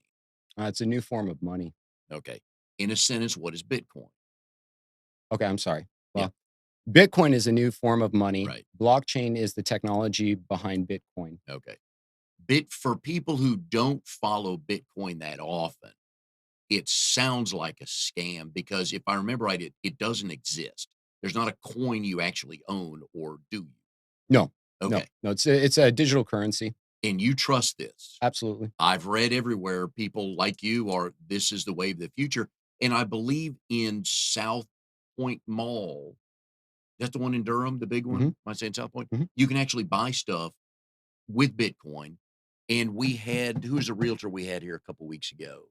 It's a new form of money. Okay. In a sentence, what is Bitcoin? Okay, I'm sorry. Yeah. Well, Bitcoin is a new form of money. Right. Blockchain is the technology behind Bitcoin. Okay. Bit for people who don't follow Bitcoin that often, it sounds like a scam because if I remember right, it doesn't exist. There's not a coin you actually own, or do you? No, no, Okay. no. It's a digital currency. And you trust this. Absolutely. I've read everywhere people like you are, this is the way of the future. And I believe in South Point Mall, that's the one in Durham, the big one. Mhm, Am I saying South Point? mhm. You can actually buy stuff with Bitcoin. And we had, who's a realtor we had here a couple weeks ago?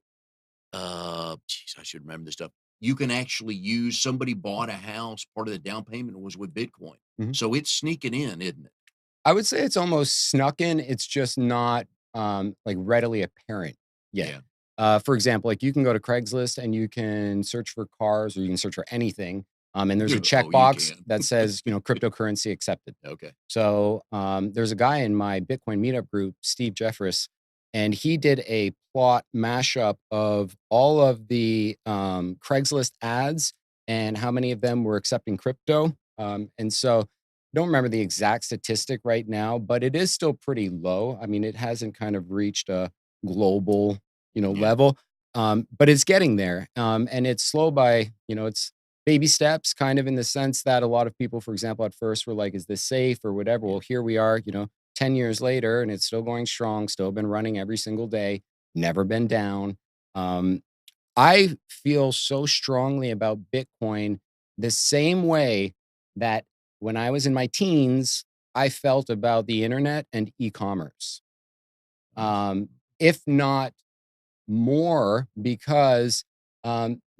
Geez, I should remember this stuff. You can actually use, somebody bought a house, part of the down payment was with Bitcoin. Mhm. So it's sneaking in, isn't it? I would say it's almost snuck in. It's just not like readily apparent yet. Yeah. For example, like you can go to Craigslist and you can search for cars or you can search for anything. And there's a Oh, you checkbox can. that says, cryptocurrency accepted. Okay. So there's a guy in my Bitcoin meetup group, Steve Jeffress, and he did a plot mashup of all of the Craigslist ads and how many of them were accepting crypto. And so don't remember the exact statistic right now, but it is still pretty low. I mean, it hasn't kind of reached a global, Yeah. level, but it's getting there. And it's slow by, it's baby steps, kind of in the sense that a lot of people, for example, at first were like, "Is this safe?" or whatever. Yeah. Well, here we are, 10 years later, and it's still going strong. Still been running every single day. Never been down. Um, I feel so strongly about Bitcoin the same way that when I was in my teens, I felt about the internet and e-commerce. Uh, Um, if not more, because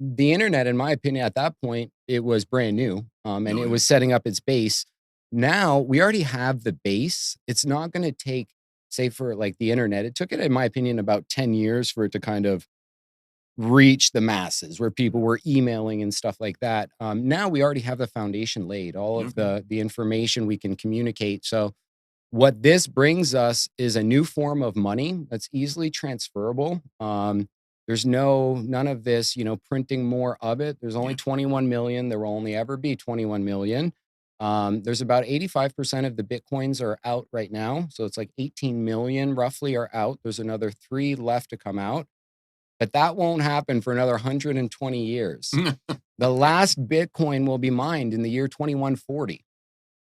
the internet, in my opinion, at that point, it was brand new and no, it yeah. was setting up its base. Now we already have the base. It's not going to take, say, for like the internet, it took it, in my opinion, about 10 years for it to kind of reach the masses where people were emailing and stuff like that. Now we already have the foundation laid, all of Okay. the information we can communicate. So what this brings us is a new form of money that's easily transferable. There's none of this, printing more of it. There's only Yeah. 21 million. There will only ever be 21 million. There's about 85% of the Bitcoins are out right now. So it's like 18 million roughly are out. There's another three left to come out, but that won't happen for another 120 years. The Yeah. last Bitcoin will be mined in the year 2140.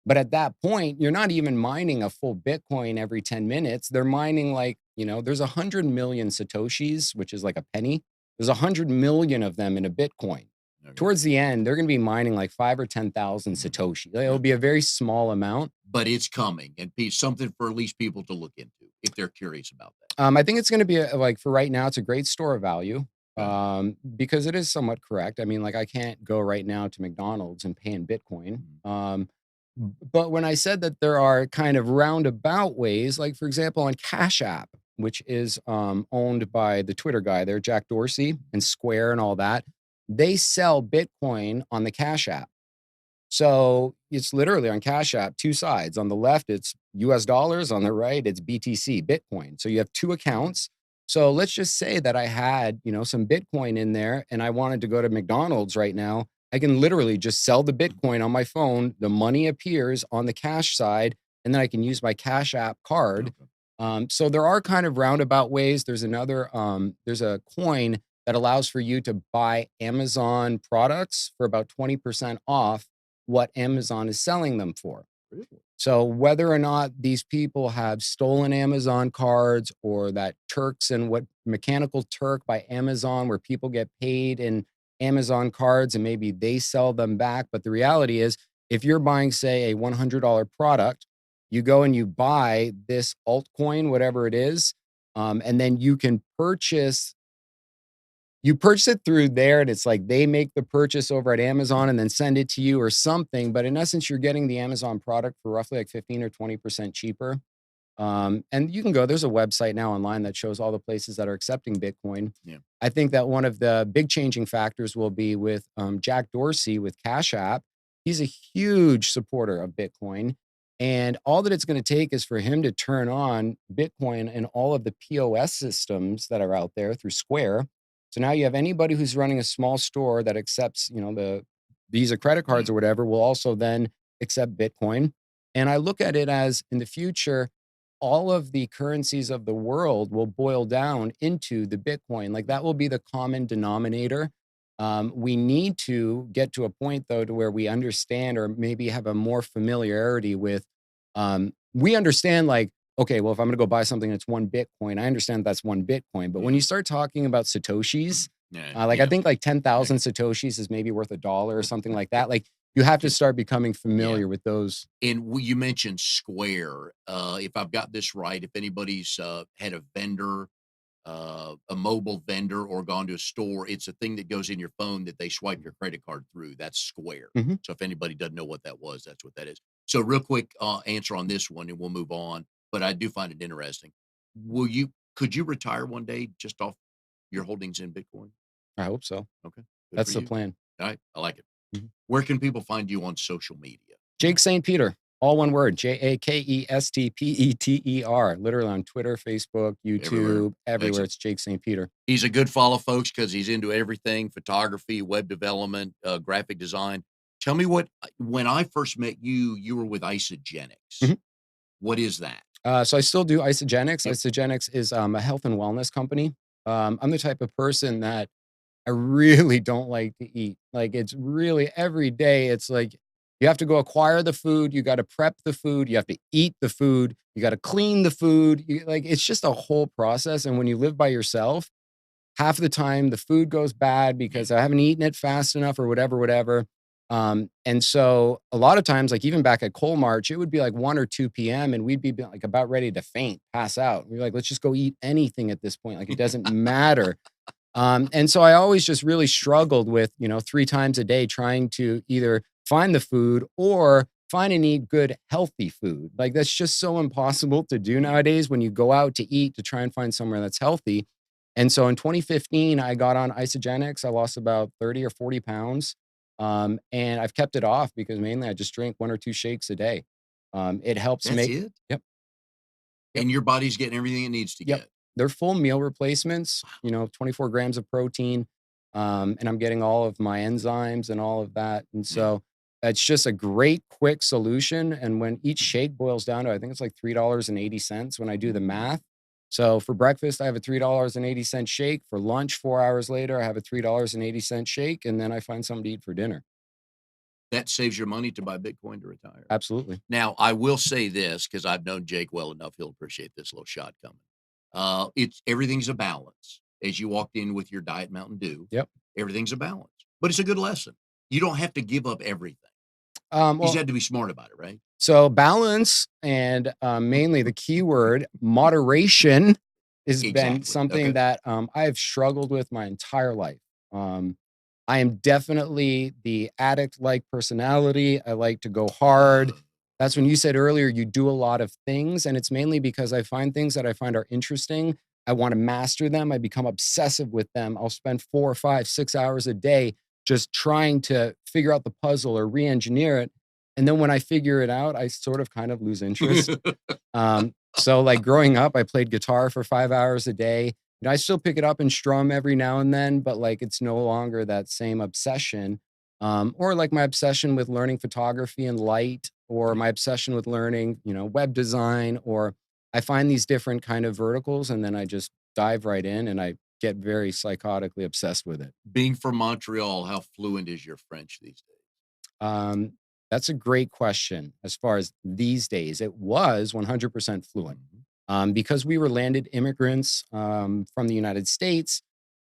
But at that point, you're not even mining a full Bitcoin every 10 minutes. They're mining like, there's 100 million Satoshis, which is like a penny. There's 100 million of them in a Bitcoin. Okay. Towards the end, they're going to be mining like 5 or 10,000 Mhm. Satoshi. It'll Yeah. be a very small amount. But it's coming, and something for at least people to look into if they're curious about that. I think it's going to be like for right now, it's a great store of value Okay. because it is somewhat correct. I mean, like I can't go right now to McDonald's and pay in Bitcoin. Mhm. But when I said that there are kind of roundabout ways, like for example, on Cash App, which is owned by the Twitter guy there, Jack Dorsey, and Square and all that, they sell Bitcoin on the Cash App. So it's literally on Cash App, two sides. On the left, it's US dollars. On the right, it's BTC, Bitcoin. So you have two accounts. So let's just say that I had, some Bitcoin in there and I wanted to go to McDonald's right now. I can literally just sell the Bitcoin on my phone. The money appears on the cash side, and then I can use my Cash App card. Okay. So there are kind of roundabout ways. There's a coin that allows for you to buy Amazon products for about 20% off, what Amazon is selling them for. Really? So whether or not these people have stolen Amazon cards or that Turks and what Mechanical Turk by Amazon, where people get paid in Amazon cards and maybe they sell them back. But the reality is, if you're buying, say, a $100 product, you go and you buy this altcoin, whatever it is, and then you purchase it through there, and it's like they make the purchase over at Amazon and then send it to you or something. But in essence, you're getting the Amazon product for roughly like 15 or 20% cheaper. And you can go, there's a website now online that shows all the places that are accepting Bitcoin. Yeah. I think that one of the big changing factors will be with Jack Dorsey with Cash App. He's a huge supporter of Bitcoin. And all that it's going to take is for him to turn on Bitcoin and all of the POS systems that are out there through Square. So now you have anybody who's running a small store that accepts, the Visa credit Yeah. cards or whatever will also then accept Bitcoin. And I look at it as in the future, all of the currencies of the world will boil down into the Bitcoin. Like that will be the common denominator. We need to get to a point though to where we understand or maybe have a more familiarity with. We understand like, okay, well, if I'm going to go buy something that's one Bitcoin, I understand that's one Bitcoin. But when Yeah. you start talking about Satoshis, Yeah. like I Yeah. think like 10,000 Satoshis is maybe worth $1 or something like that. Like you have to start becoming Yeah. familiar with those. And you mentioned Square. If I've got this right, if anybody's had a vendor, a mobile vendor, or gone to a store, it's a thing that goes in your phone that they swipe your credit card through. That's Square. Mhm. So if anybody doesn't know what that was, that's what that is. So real quick answer on this one, and we'll move on. But I do find it interesting. Could you retire one day just off your holdings in Bitcoin? I hope so. Okay, good for That's the you. plan. All right, I like it. Mhm. Where can people find you on social media? Jake St. Peter, all one word, JAKESTPETER, literally on Twitter, Facebook, Everywhere. YouTube, everywhere. Excellent. It's Jake St. Peter. He's a good follow, folks, because he's into everything: photography, web development, graphic design. Tell me when I first met you, you were with Isogenics. Mhm. What is that? So I still do Isogenics. Yep. Isogenics is a health and wellness company. I'm the type of person that I really don't like to eat. Like it's really every day, it's like you have to go acquire the food, you got to prep the food, you have to eat the food, you got to clean the food. Like it's just a whole process. And when you live by yourself, half of the time the food goes bad Yeah. because I haven't eaten it fast enough or whatever, whatever. And so a lot of times, like even back at Coal March, it would be like 1 or 2 p.m. and we'd be like about ready to faint, pass out. We're like, let's just go eat anything at this point. Like it doesn't matter. And so I always just really struggled with, 3 times a day trying to either find the food or find and eat good, healthy food. Like that's just so impossible to do Yeah. nowadays when you go out to eat to try and find somewhere that's healthy. And so in 2015, I got on Isogenics. I lost about 30 or 40 pounds. And I've kept it off because mainly I just drink 1 or 2 shakes a day. It helps That's make, it? yep, yep. And your body's getting everything it needs to Yep. get. They're full meal replacements, 24 grams of protein. And I'm getting all of my enzymes and all of that. And Yeah. so it's just a great quick solution. And when each shake boils down to, I think it's like $3.80 when I do the math. So for breakfast, I have a $3.80 shake. For lunch, 4 hours later, I have a $3.80 shake. And then I find something to eat for dinner. That saves your money to buy Bitcoin to retire. Absolutely. Now, I will say this because I've known Jake well enough, he'll appreciate this little shot coming. It's everything's a balance. As you walked in with your Diet Mountain Dew, Yep. everything's a balance, but it's a good lesson. You don't have to give up everything. You just Well, have to be smart about it, right? so balance and mainly the keyword moderation has been Exactly. something Okay. that I've struggled with my entire life. Um, I am definitely the addict like personality. I like to go hard. Uh, That's when you said earlier you do a lot of things, and it's mainly because I find things that I find are interesting. I want to master them. I become obsessive with them. I'll spend 4 or 5, 6 hours a day just trying to figure out the puzzle or re engineer it. And then when I figure it out, I sort of kind of lose interest. So like growing up, I played guitar for 5 hours a day. I still pick it up and strum every now and then, but like it's no longer that same obsession. Or like my obsession with learning photography and light, or yeah. my obsession with learning, web design, or I find these different kind of verticals and then I just dive right in and I get very psychotically obsessed with it. Being from Montreal, how fluent is your French these days? Um, That's a great question. As far as these days, it was 100% fluent. Mhm. Because we were landed immigrants from the United States.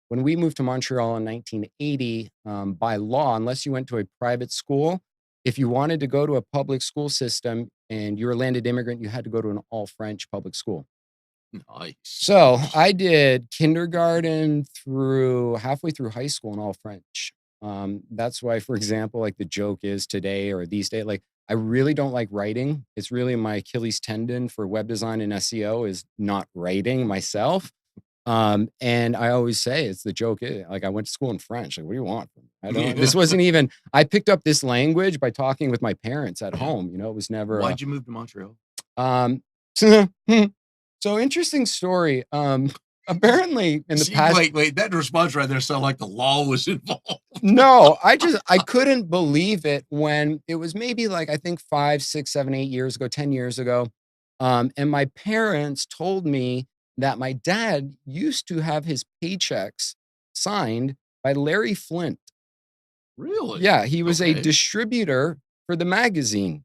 When we moved to Montreal in 1980, by law, unless you went to a private school, if you wanted to go to a public school system and you're a landed immigrant, you had to go to an all French public school. Nice. So I did kindergarten through halfway through high school in all French. That's why, for example, like the joke is today or these days, like I really don't like writing. It's really my Achilles tendon for web design and SEO is not writing myself. And I always say it's the joke is like I went to school in French. Like, what do you want from me? I don't. Yeah. This wasn't even. I picked up this language by talking with my parents at Yeah. home. It was never a. Why'd you move to Montreal? Um, so interesting story. Apparently in the See, past, wait, that response right there sounded like the law was involved. no, I couldn't believe it when it was maybe like I think 5, 6, 7, 8 years ago, 10 years ago. And my parents told me that my dad used to have his paychecks signed by Larry Flint. Really? Yeah, he was a Okay. distributor for the magazine.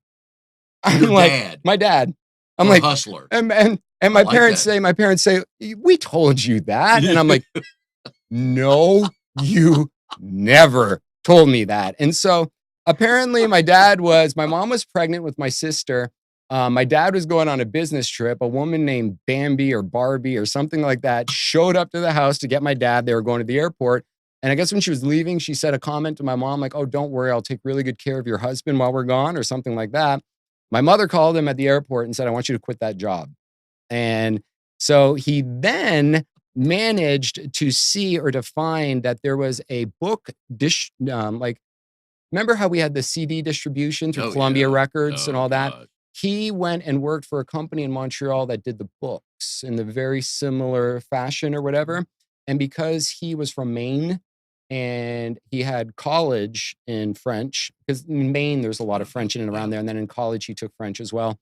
I'm Your like, dad, my dad. I'm or like, hustler. and I my like parents that. say, we told you that. And Yeah. I'm like, no, you never told me that. And so apparently my mom was pregnant with my sister. My dad was going on a business trip. A woman named Bambi or Barbie or something like that showed up to the house to get my dad. They were going to the airport. And I guess when she was leaving, she said a comment to my mom, like, oh, don't worry, I'll take really good care of your husband while we're gone, or something like that. My mother called him at the airport and said, I want you to quit that job. And so he then managed to see or to find that there was a book like remember how we had the CD distribution through Oh, Columbia yeah. Records and Oh, all that? God. He went and worked for a company in Montreal that did the books in the very similar fashion or whatever. And because he was from Maine and he had college in French, because in Maine, there's a lot of Uh-huh. French in and Yeah. around there. And then in college, he took French as well.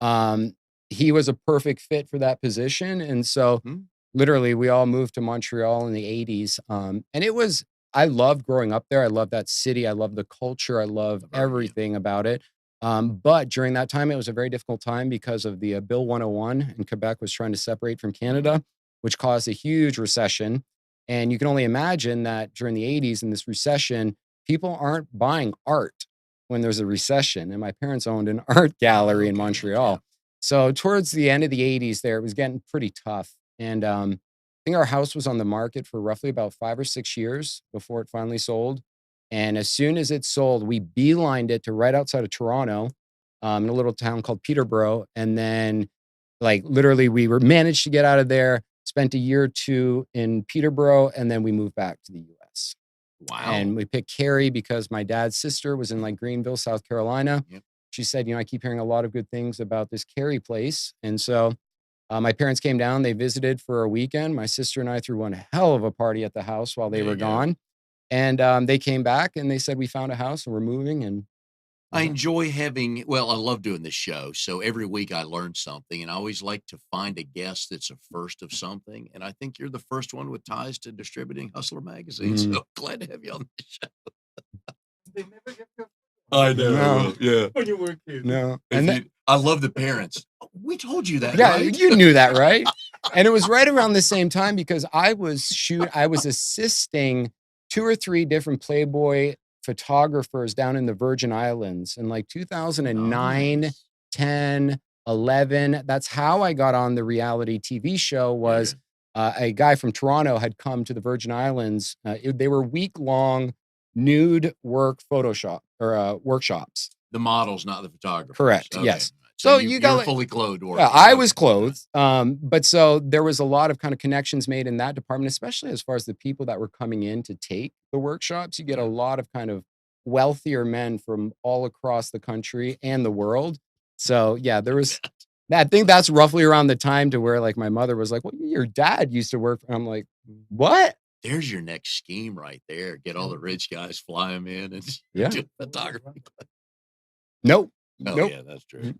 Um, he was a perfect fit for that position. And so Mhm. literally we all moved to Montreal in the 80s. And I loved growing up there. I love that city. I love the culture. I love I've heard of you. everything about it. But during that time, it was a very difficult time because of the Bill 101 and Quebec was trying to separate from Mhm. Canada, which caused a huge recession. And you can only imagine that during the 80s in this recession, people aren't buying art when there's a recession. And my parents owned an art gallery in Okay. Yeah. Montreal. So towards the end of the 80s there, it was getting pretty tough. And I think our house was on the market for roughly about 5 or 6 years before it finally sold. And as soon as it sold, we beelined it to right outside of Toronto, in a little town called Peterborough. And then, like, literally, we were managed to get out of there, spent a year or two in Peterborough, and then we moved back to the US. Wow. And we picked Cary because my dad's sister was in like Greenville, South Carolina. Yep. She said, I keep hearing a lot of good things about this Cary place. And so my parents came down, they visited for a weekend. My sister and I threw one hell of a party at the house while they There were you go. gone. And they came back and they said, we found a house and we're moving. And I yeah. enjoy having, well, I love doing this show. So every week I learn something, and I always like to find a guest that's a first of something. And I think you're the first one with ties to distributing Hustler magazine. Mm, So glad to have you on the show. They never get your I no, know. Yeah. when you were a kid. no. If you, I love the parents. "Oh, we told you that, Yeah, right? you knew that, right? And it was right around the same time because I was assisting 2 or 3 different Playboy photographers down in the Virgin Islands in like 2009, Nice. 10, 11. That's how I got on the reality TV show Yeah. was, a guy from Toronto had come to the Virgin Islands. They were week-long nude work Photoshop or, workshops. The models, not the photographers. Correct, Okay. yes. So So you got you're like fully clothed yeah, working. I was Okay. All right. clothed. But so there was a lot of kind of connections made in that department, especially as far as the people that were coming in to take the workshops. You get a Yeah. lot of kind of wealthier men from all across the country and the world. So yeah, there I was bet. I think that's roughly around the time to where like my mother was like, well, your dad used to work. And I'm like, what? There's your next scheme right there. Get all the rich guys, fly them in, and Yeah. do photography. Nope. Oh, Nope. yeah, that's true. Mm,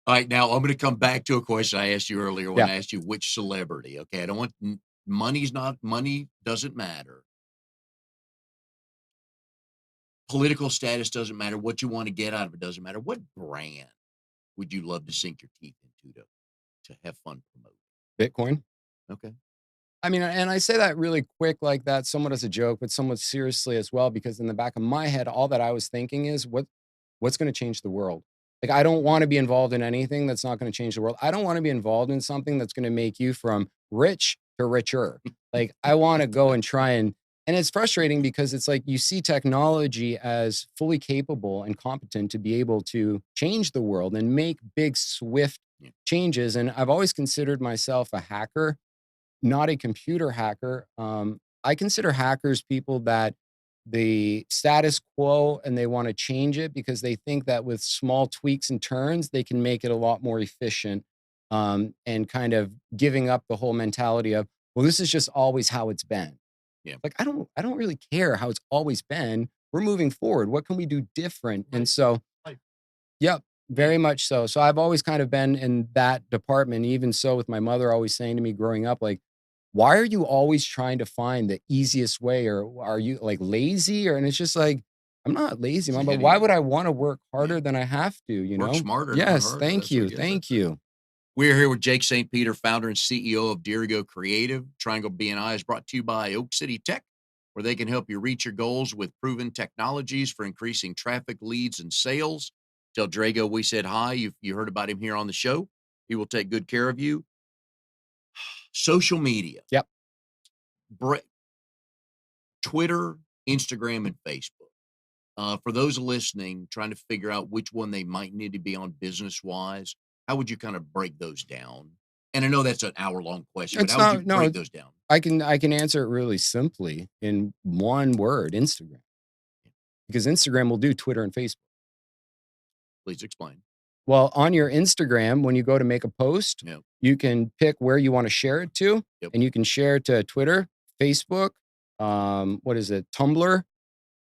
All right, now I'm going to come back to a question I asked you earlier when yeah. I asked you which celebrity. Okay, I don't want money's not money doesn't matter. Political status doesn't matter. What you want to get out of it doesn't matter. What brand would you love to sink your teeth into to have fun promoting? Bitcoin. Okay. I mean, and I say that really quick like that, somewhat as a joke, but somewhat seriously as well, because in the back of my head, all that I was thinking is what's going to change the world? Like, I don't want to be involved in anything that's not going to change the world. I don't want to be involved in something that's going to make you from rich to richer. Like, I want to go and try and it's frustrating because it's like you see technology as fully capable and competent to be able to change the world and make big, swift Yeah. changes. And I've always considered myself a hacker, not a computer hacker. I consider hackers people that the status quo and they want to change it because they think that with small tweaks and turns, they can make it a lot more efficient, and kind of giving up the whole mentality of, well, this is just always how it's been. Yeah. Like, I don't really care how it's always been. We're moving forward. What can we do different? And Right. so, Right. yep, Right. very much so. So I've always kind of been in that department. Even so, with my mother always saying to me growing up, like, why are you always trying to find the easiest way? Or are you like lazy? Or, and it's just like, I'm not lazy, It's mom, but ahead of why you. would I want to work Yeah. harder than I have to, you Work know? smarter, not Yes. harder. Thank That's a you. good. Thank you. We're here with Jake St. Peter, founder and CEO of Dirigo Creative. Triangle BNI is brought to you by Oak City Tech, where they can help you reach your goals with proven technologies for increasing traffic, leads, and sales. Tell Drago we said hi. You heard about him here on the show. He will take good care of you. Social media, Yep. Bra- Twitter, Instagram, and Facebook. For those listening, trying to figure out which one they might need to be on business wise, how would you kind of break those down? And I know that's an hour long question, but It's how would you not, no, break those down? I can answer it really simply in one word, Instagram, because Instagram will do Twitter and Facebook. Please explain. Well, on your Instagram, when you go to make a post, Yep. you can pick where you want to share it to, Yep. and you can share it to Twitter, Facebook, what is it, Tumblr,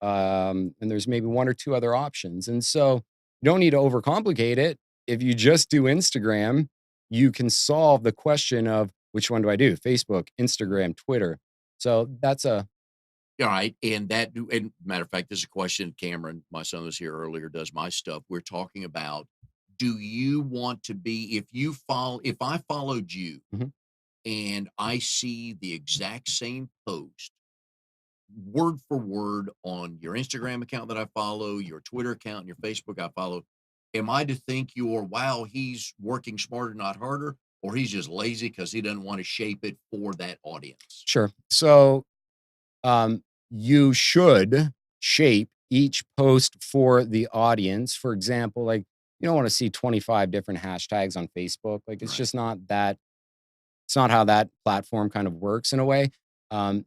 and there's maybe one or two other options. And so you don't need to overcomplicate it. If you just do Instagram, you can solve the question of which one do I do? Facebook, Instagram, Twitter. So that's a All right. And matter of fact, this is a question Cameron, my son was here earlier, does my stuff. We're talking about, do you want to be, if I followed you Mhm. and I see the exact same post word for word on your Instagram account that I follow, your Twitter account, and your Facebook I follow, am I to think you're, wow, he's working smarter, not harder, or he's just lazy because he doesn't want to shape it for that audience? Sure. So you should shape each post for the audience. For example, like, you don't want to see 25 different hashtags on Facebook. Like, it's Right. just not that, it's not how that platform kind of works in a way. Um,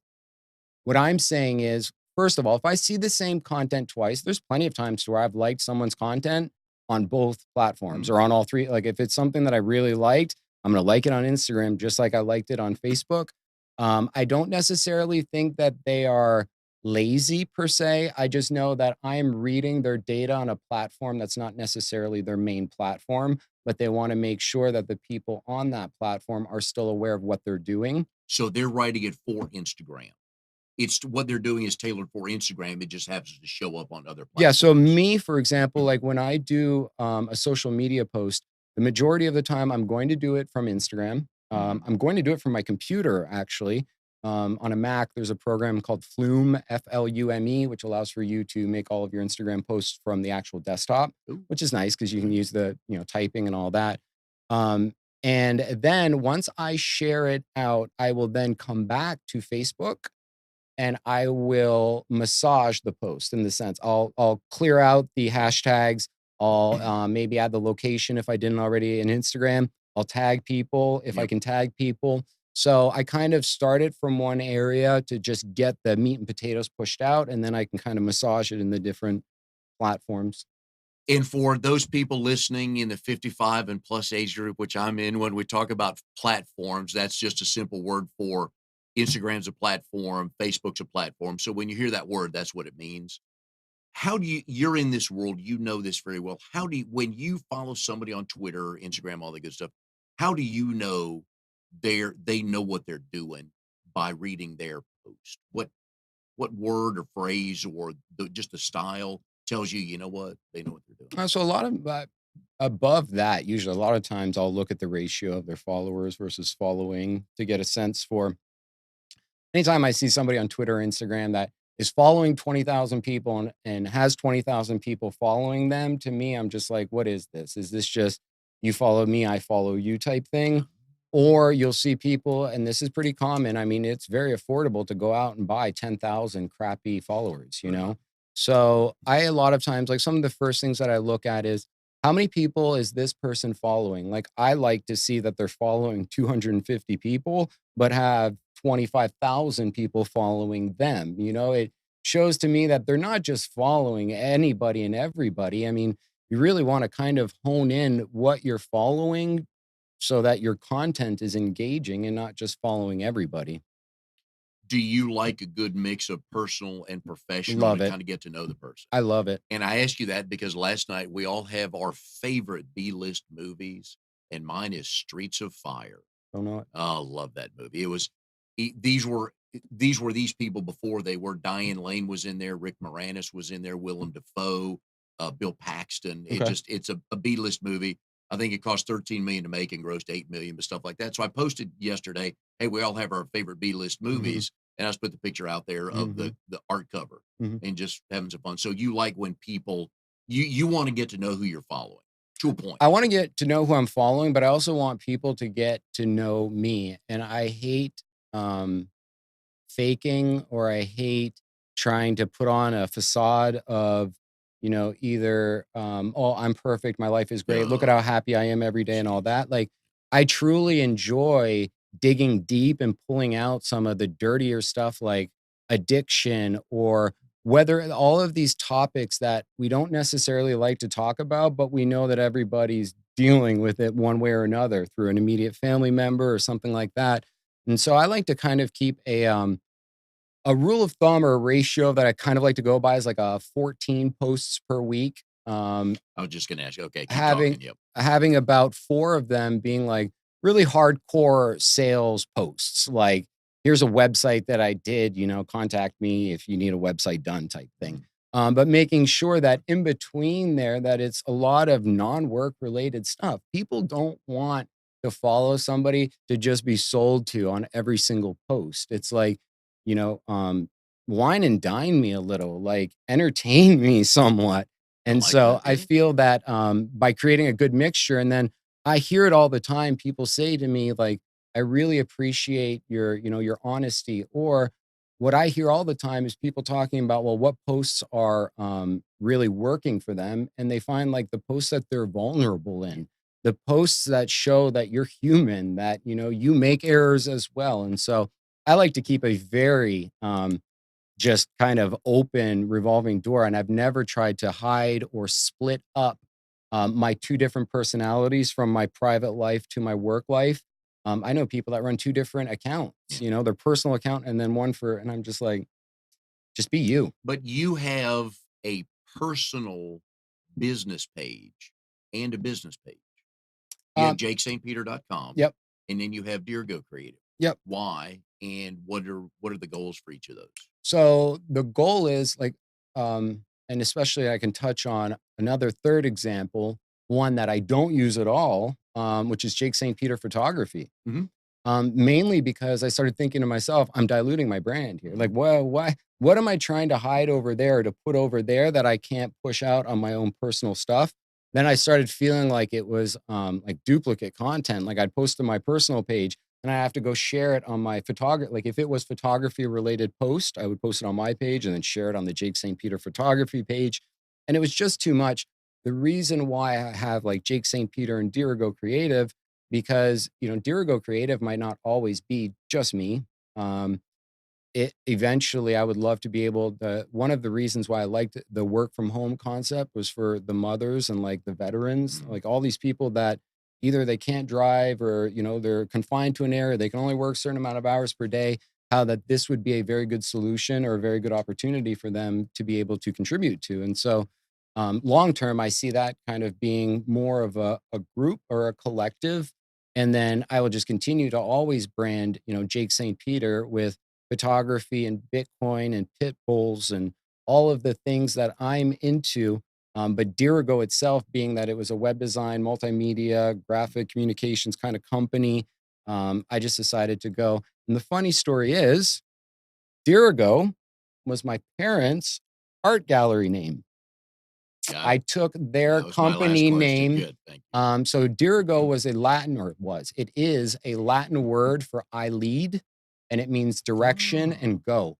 what I'm saying is, first of all, if I see the same content twice, there's plenty of times where I've liked someone's content on both platforms Mhm. or on all three. Like, if it's something that I really liked, I'm going to like it on Instagram just like I liked it on Facebook. I don't necessarily think that they are lazy per se. I just know that I'm reading their data on a platform that's not necessarily their main platform, but they want to make sure that the people on that platform are still aware of what they're doing. So they're writing it for Instagram. It's what they're doing is tailored for Instagram. It just happens to show up on other Yeah, so platforms. me, for example, like when I do a social media post, the majority of the time I'm going to do it from Instagram. Mhm. I'm going to do it from my computer, actually. On a Mac, there's a program called Flume, Flume, which allows for you to make all of your Instagram posts from the actual desktop, Ooh, which is nice because you can mhm. use the, typing and all that. Um, and then once I share it out, I will then come back to Facebook and I will massage the post in the sense I'll clear out the hashtags. I'll maybe add the location if I didn't already in Instagram. I'll tag people if I Yep. can tag people. So I kind of started from one area to just get the meat and potatoes pushed out, and then I can kind of massage it in the different platforms. And for those people listening in the 55 and plus age group, which I'm in, when we talk about platforms, that's just a simple word for Instagram's a platform, Facebook's a platform. So when you hear that word, that's what it means. How do you're in this world, you know this very well. How do you, when you follow somebody on Twitter, Instagram, all that good stuff, how do you know they know what they're doing by reading their post? What what word or phrase or just the style tells you, you know what, they know what they're doing? So a lot of above that, usually a lot of times I'll look at the ratio of their followers versus following to get a sense for anytime I see somebody on Twitter or Instagram that is following 20,000 people and has 20,000 people following them, to me, I'm just like, what is this? Is this just you follow me, I follow you type Uh, thing? Or you'll see people, and this is pretty common. I mean, it's very affordable to go out and buy 10,000 crappy followers, you uh, know? So I, a lot of times, like some of the first things that I look at is how many people is this person following? Like, I like to see that they're following 250 people, but have 25,000 people following them. You know, it shows to me that they're not just following anybody and everybody. I mean, you really want to kind of hone in what you're following so that your content is engaging and not just following everybody. do you like a good mix of personal and professional to Love it. kind of get to know the person? I love it. And I ask you that because last night we all have our favorite B-list movies, and mine is Streets of Fire. Don't know it. Oh, love that movie. It was these were these people before they were. Diane Lane was in there, Rick Moranis was in there, Willem Dafoe, Bill Paxton. Okay. It's a B-list movie. I think it cost 13 million to make and grossed 8 million, but stuff like that. So I posted yesterday, hey, we all have our favorite B-list Hmm. movies, and I just put the picture out there of Hmm. the art cover Hmm. and just having some fun. So you like when people you want to get to know who you're following to a point. I want to get to know who I'm following, but I also want people to get to know me. And I hate um, faking, or I hate trying to put on a facade of, either, oh, I'm perfect, my life is great, look at Uh, how happy I am every day and all Jeez. that. Like, I truly enjoy digging deep and pulling out some of the dirtier stuff like addiction, or whether all of these topics that we don't necessarily like to talk about, but we know that everybody's dealing with it one way or another through an immediate family member or something like that. And so I like to kind of keep a rule of thumb or a ratio that I kind of like to go by is like a 14 posts per week. I was just gonna ask you. Okay, keep Having talking. Yep. having about 4 of them being like really hardcore sales posts. Like, here's a website that I did, contact me if you need a website done type thing. Mhm. But making sure that in between there that it's a lot of non-work related stuff. People don't want to follow somebody to just be sold to on every single post. It's like, you know, um, wine and dine me a little, like entertain me somewhat. I And like so that. I Yeah. feel that by creating a good mixture, and then I hear it all the time. People say to me, like, I really appreciate your honesty. Or what I hear all the time is people talking about, well, what posts are really working for them. And they find like the posts that they're vulnerable Yeah. in, the posts that show that you're human, that, you make errors as well. And so I like to keep a very just kind of open revolving door. And I've never tried to hide or split up my two different personalities from my private life to my work life. I know people that run two different accounts, Yeah. their personal account and then one for, and I'm just like, just be you. But you have a personal business page and a business page. You have Um, jakestpeter.com, yep, and then you have Dear Go Creative. yep. Why? And what are the goals for each of those? So the goal is like, and especially I can touch on another third example, one that I don't use at all, which is Jake St. Peter Photography. Mhm. Mainly because I started thinking to myself, I'm diluting my brand here. Like, Mhm. why, what am I trying to hide over there to put over there that I can't push out on my own personal stuff? Then I started feeling like it was like duplicate content. Like, I'd post to my personal page and I have to go share it on my photography. Like, if it was photography related post, I would post it on my page and then share it on the Jake St. Peter photography page. And it was just too much. The reason why I have like Jake St. Peter and Dirigo Creative, because Dirigo Creative might not always be just me. Um, it eventually I would love to be able to, one of the reasons why I liked the work from home concept was for the mothers and like the veterans, Mhm. like all these people that either they can't drive, or they're confined to an area, they can only work a certain amount of hours per day. How that this would be a very good solution or a very good opportunity for them to be able to contribute to. And so long term, I see that kind of being more of a group or a collective. And then I will just continue to always brand, Jake St. Peter with photography and Bitcoin and pit bulls and all of the things that I'm into. But Dirigo itself, being that it was a web design, multimedia, graphic communications kind of company, I just decided to go. And the funny story is, Dirigo was my parents' art gallery name. Got I it. took their That was my last company question. name. Good. Thank you. So Dirigo was a Latin, or it is a Latin word for I lead, and it means direction Oh. and go.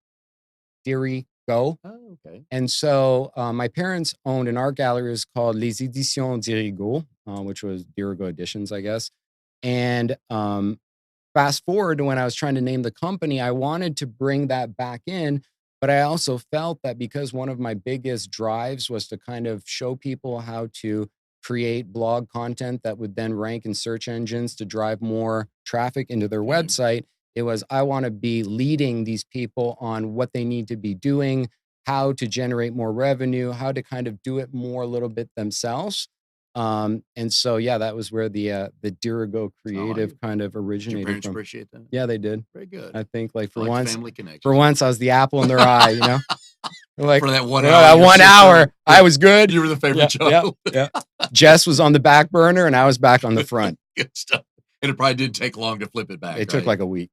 Diri go. Oh, okay. And so my parents owned an art gallery. It was called Les Editions Dirigo, which was Dirigo Editions, I guess. And fast forward to when I was trying to name the company, I wanted to bring that back in, but I also felt that because one of my biggest drives was to kind of show people how to create blog content that would then rank in search engines to drive more traffic into their Okay. website, it was I want to be leading these people on what they need to be doing, how to generate more revenue, how to kind of do it more a little bit themselves. And so, yeah, that was where the Dirigo I like creative it. kind of Did your originated parents from. appreciate that? Yeah, they did. Very good. I think like I like the family connection. for once I was the apple in their eye, you know? They're like, For that 1 well, hour. that your 1 sister- hour, I was good. You were the favorite Yeah, child. yeah. Jess was on the back burner and I was back on the front. Good stuff. And it probably didn't take long to flip it back. It took right? like a week,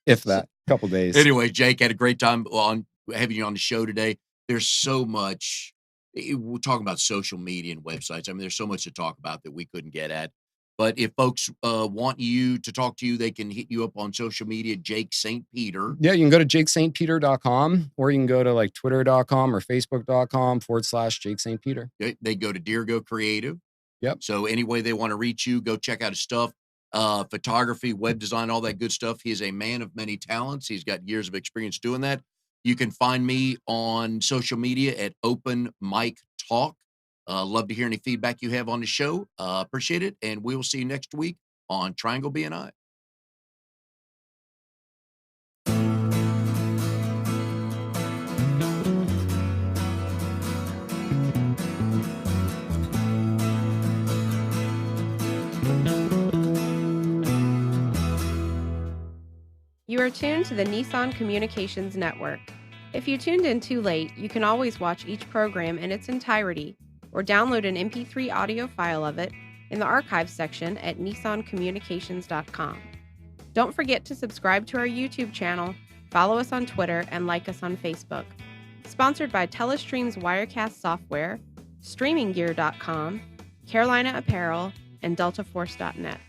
if that, couple days. Anyway, Jake, had a great time on having you on the show today. There's so much. We're talking about social media and websites. I mean, there's so much to talk about that we couldn't get at. But if folks want you to talk to you, they can hit you up on social media, Jake St. Peter. Yeah, you can go to jakestpeter.com or you can go to like twitter.com or facebook.com/Jake St. Peter. They go to Dirigo Creative. Yep. So any way they want to reach you, go check out his stuff. Photography, web design, all that good stuff. He is a man of many talents. He's got years of experience doing that. You can find me on social media at Open Mic Talk. Love to hear any feedback you have on the show. Appreciate it. And we will see you next week on Triangle BNI. You are tuned to the Nissan Communications Network. If you tuned in too late, you can always watch each program in its entirety or download an MP3 audio file of it in the archives section at nissancommunications.com. Don't forget to subscribe to our YouTube channel, follow us on Twitter, and like us on Facebook. Sponsored by Telestream's Wirecast software, StreamingGear.com, Carolina Apparel, and DeltaForce.net.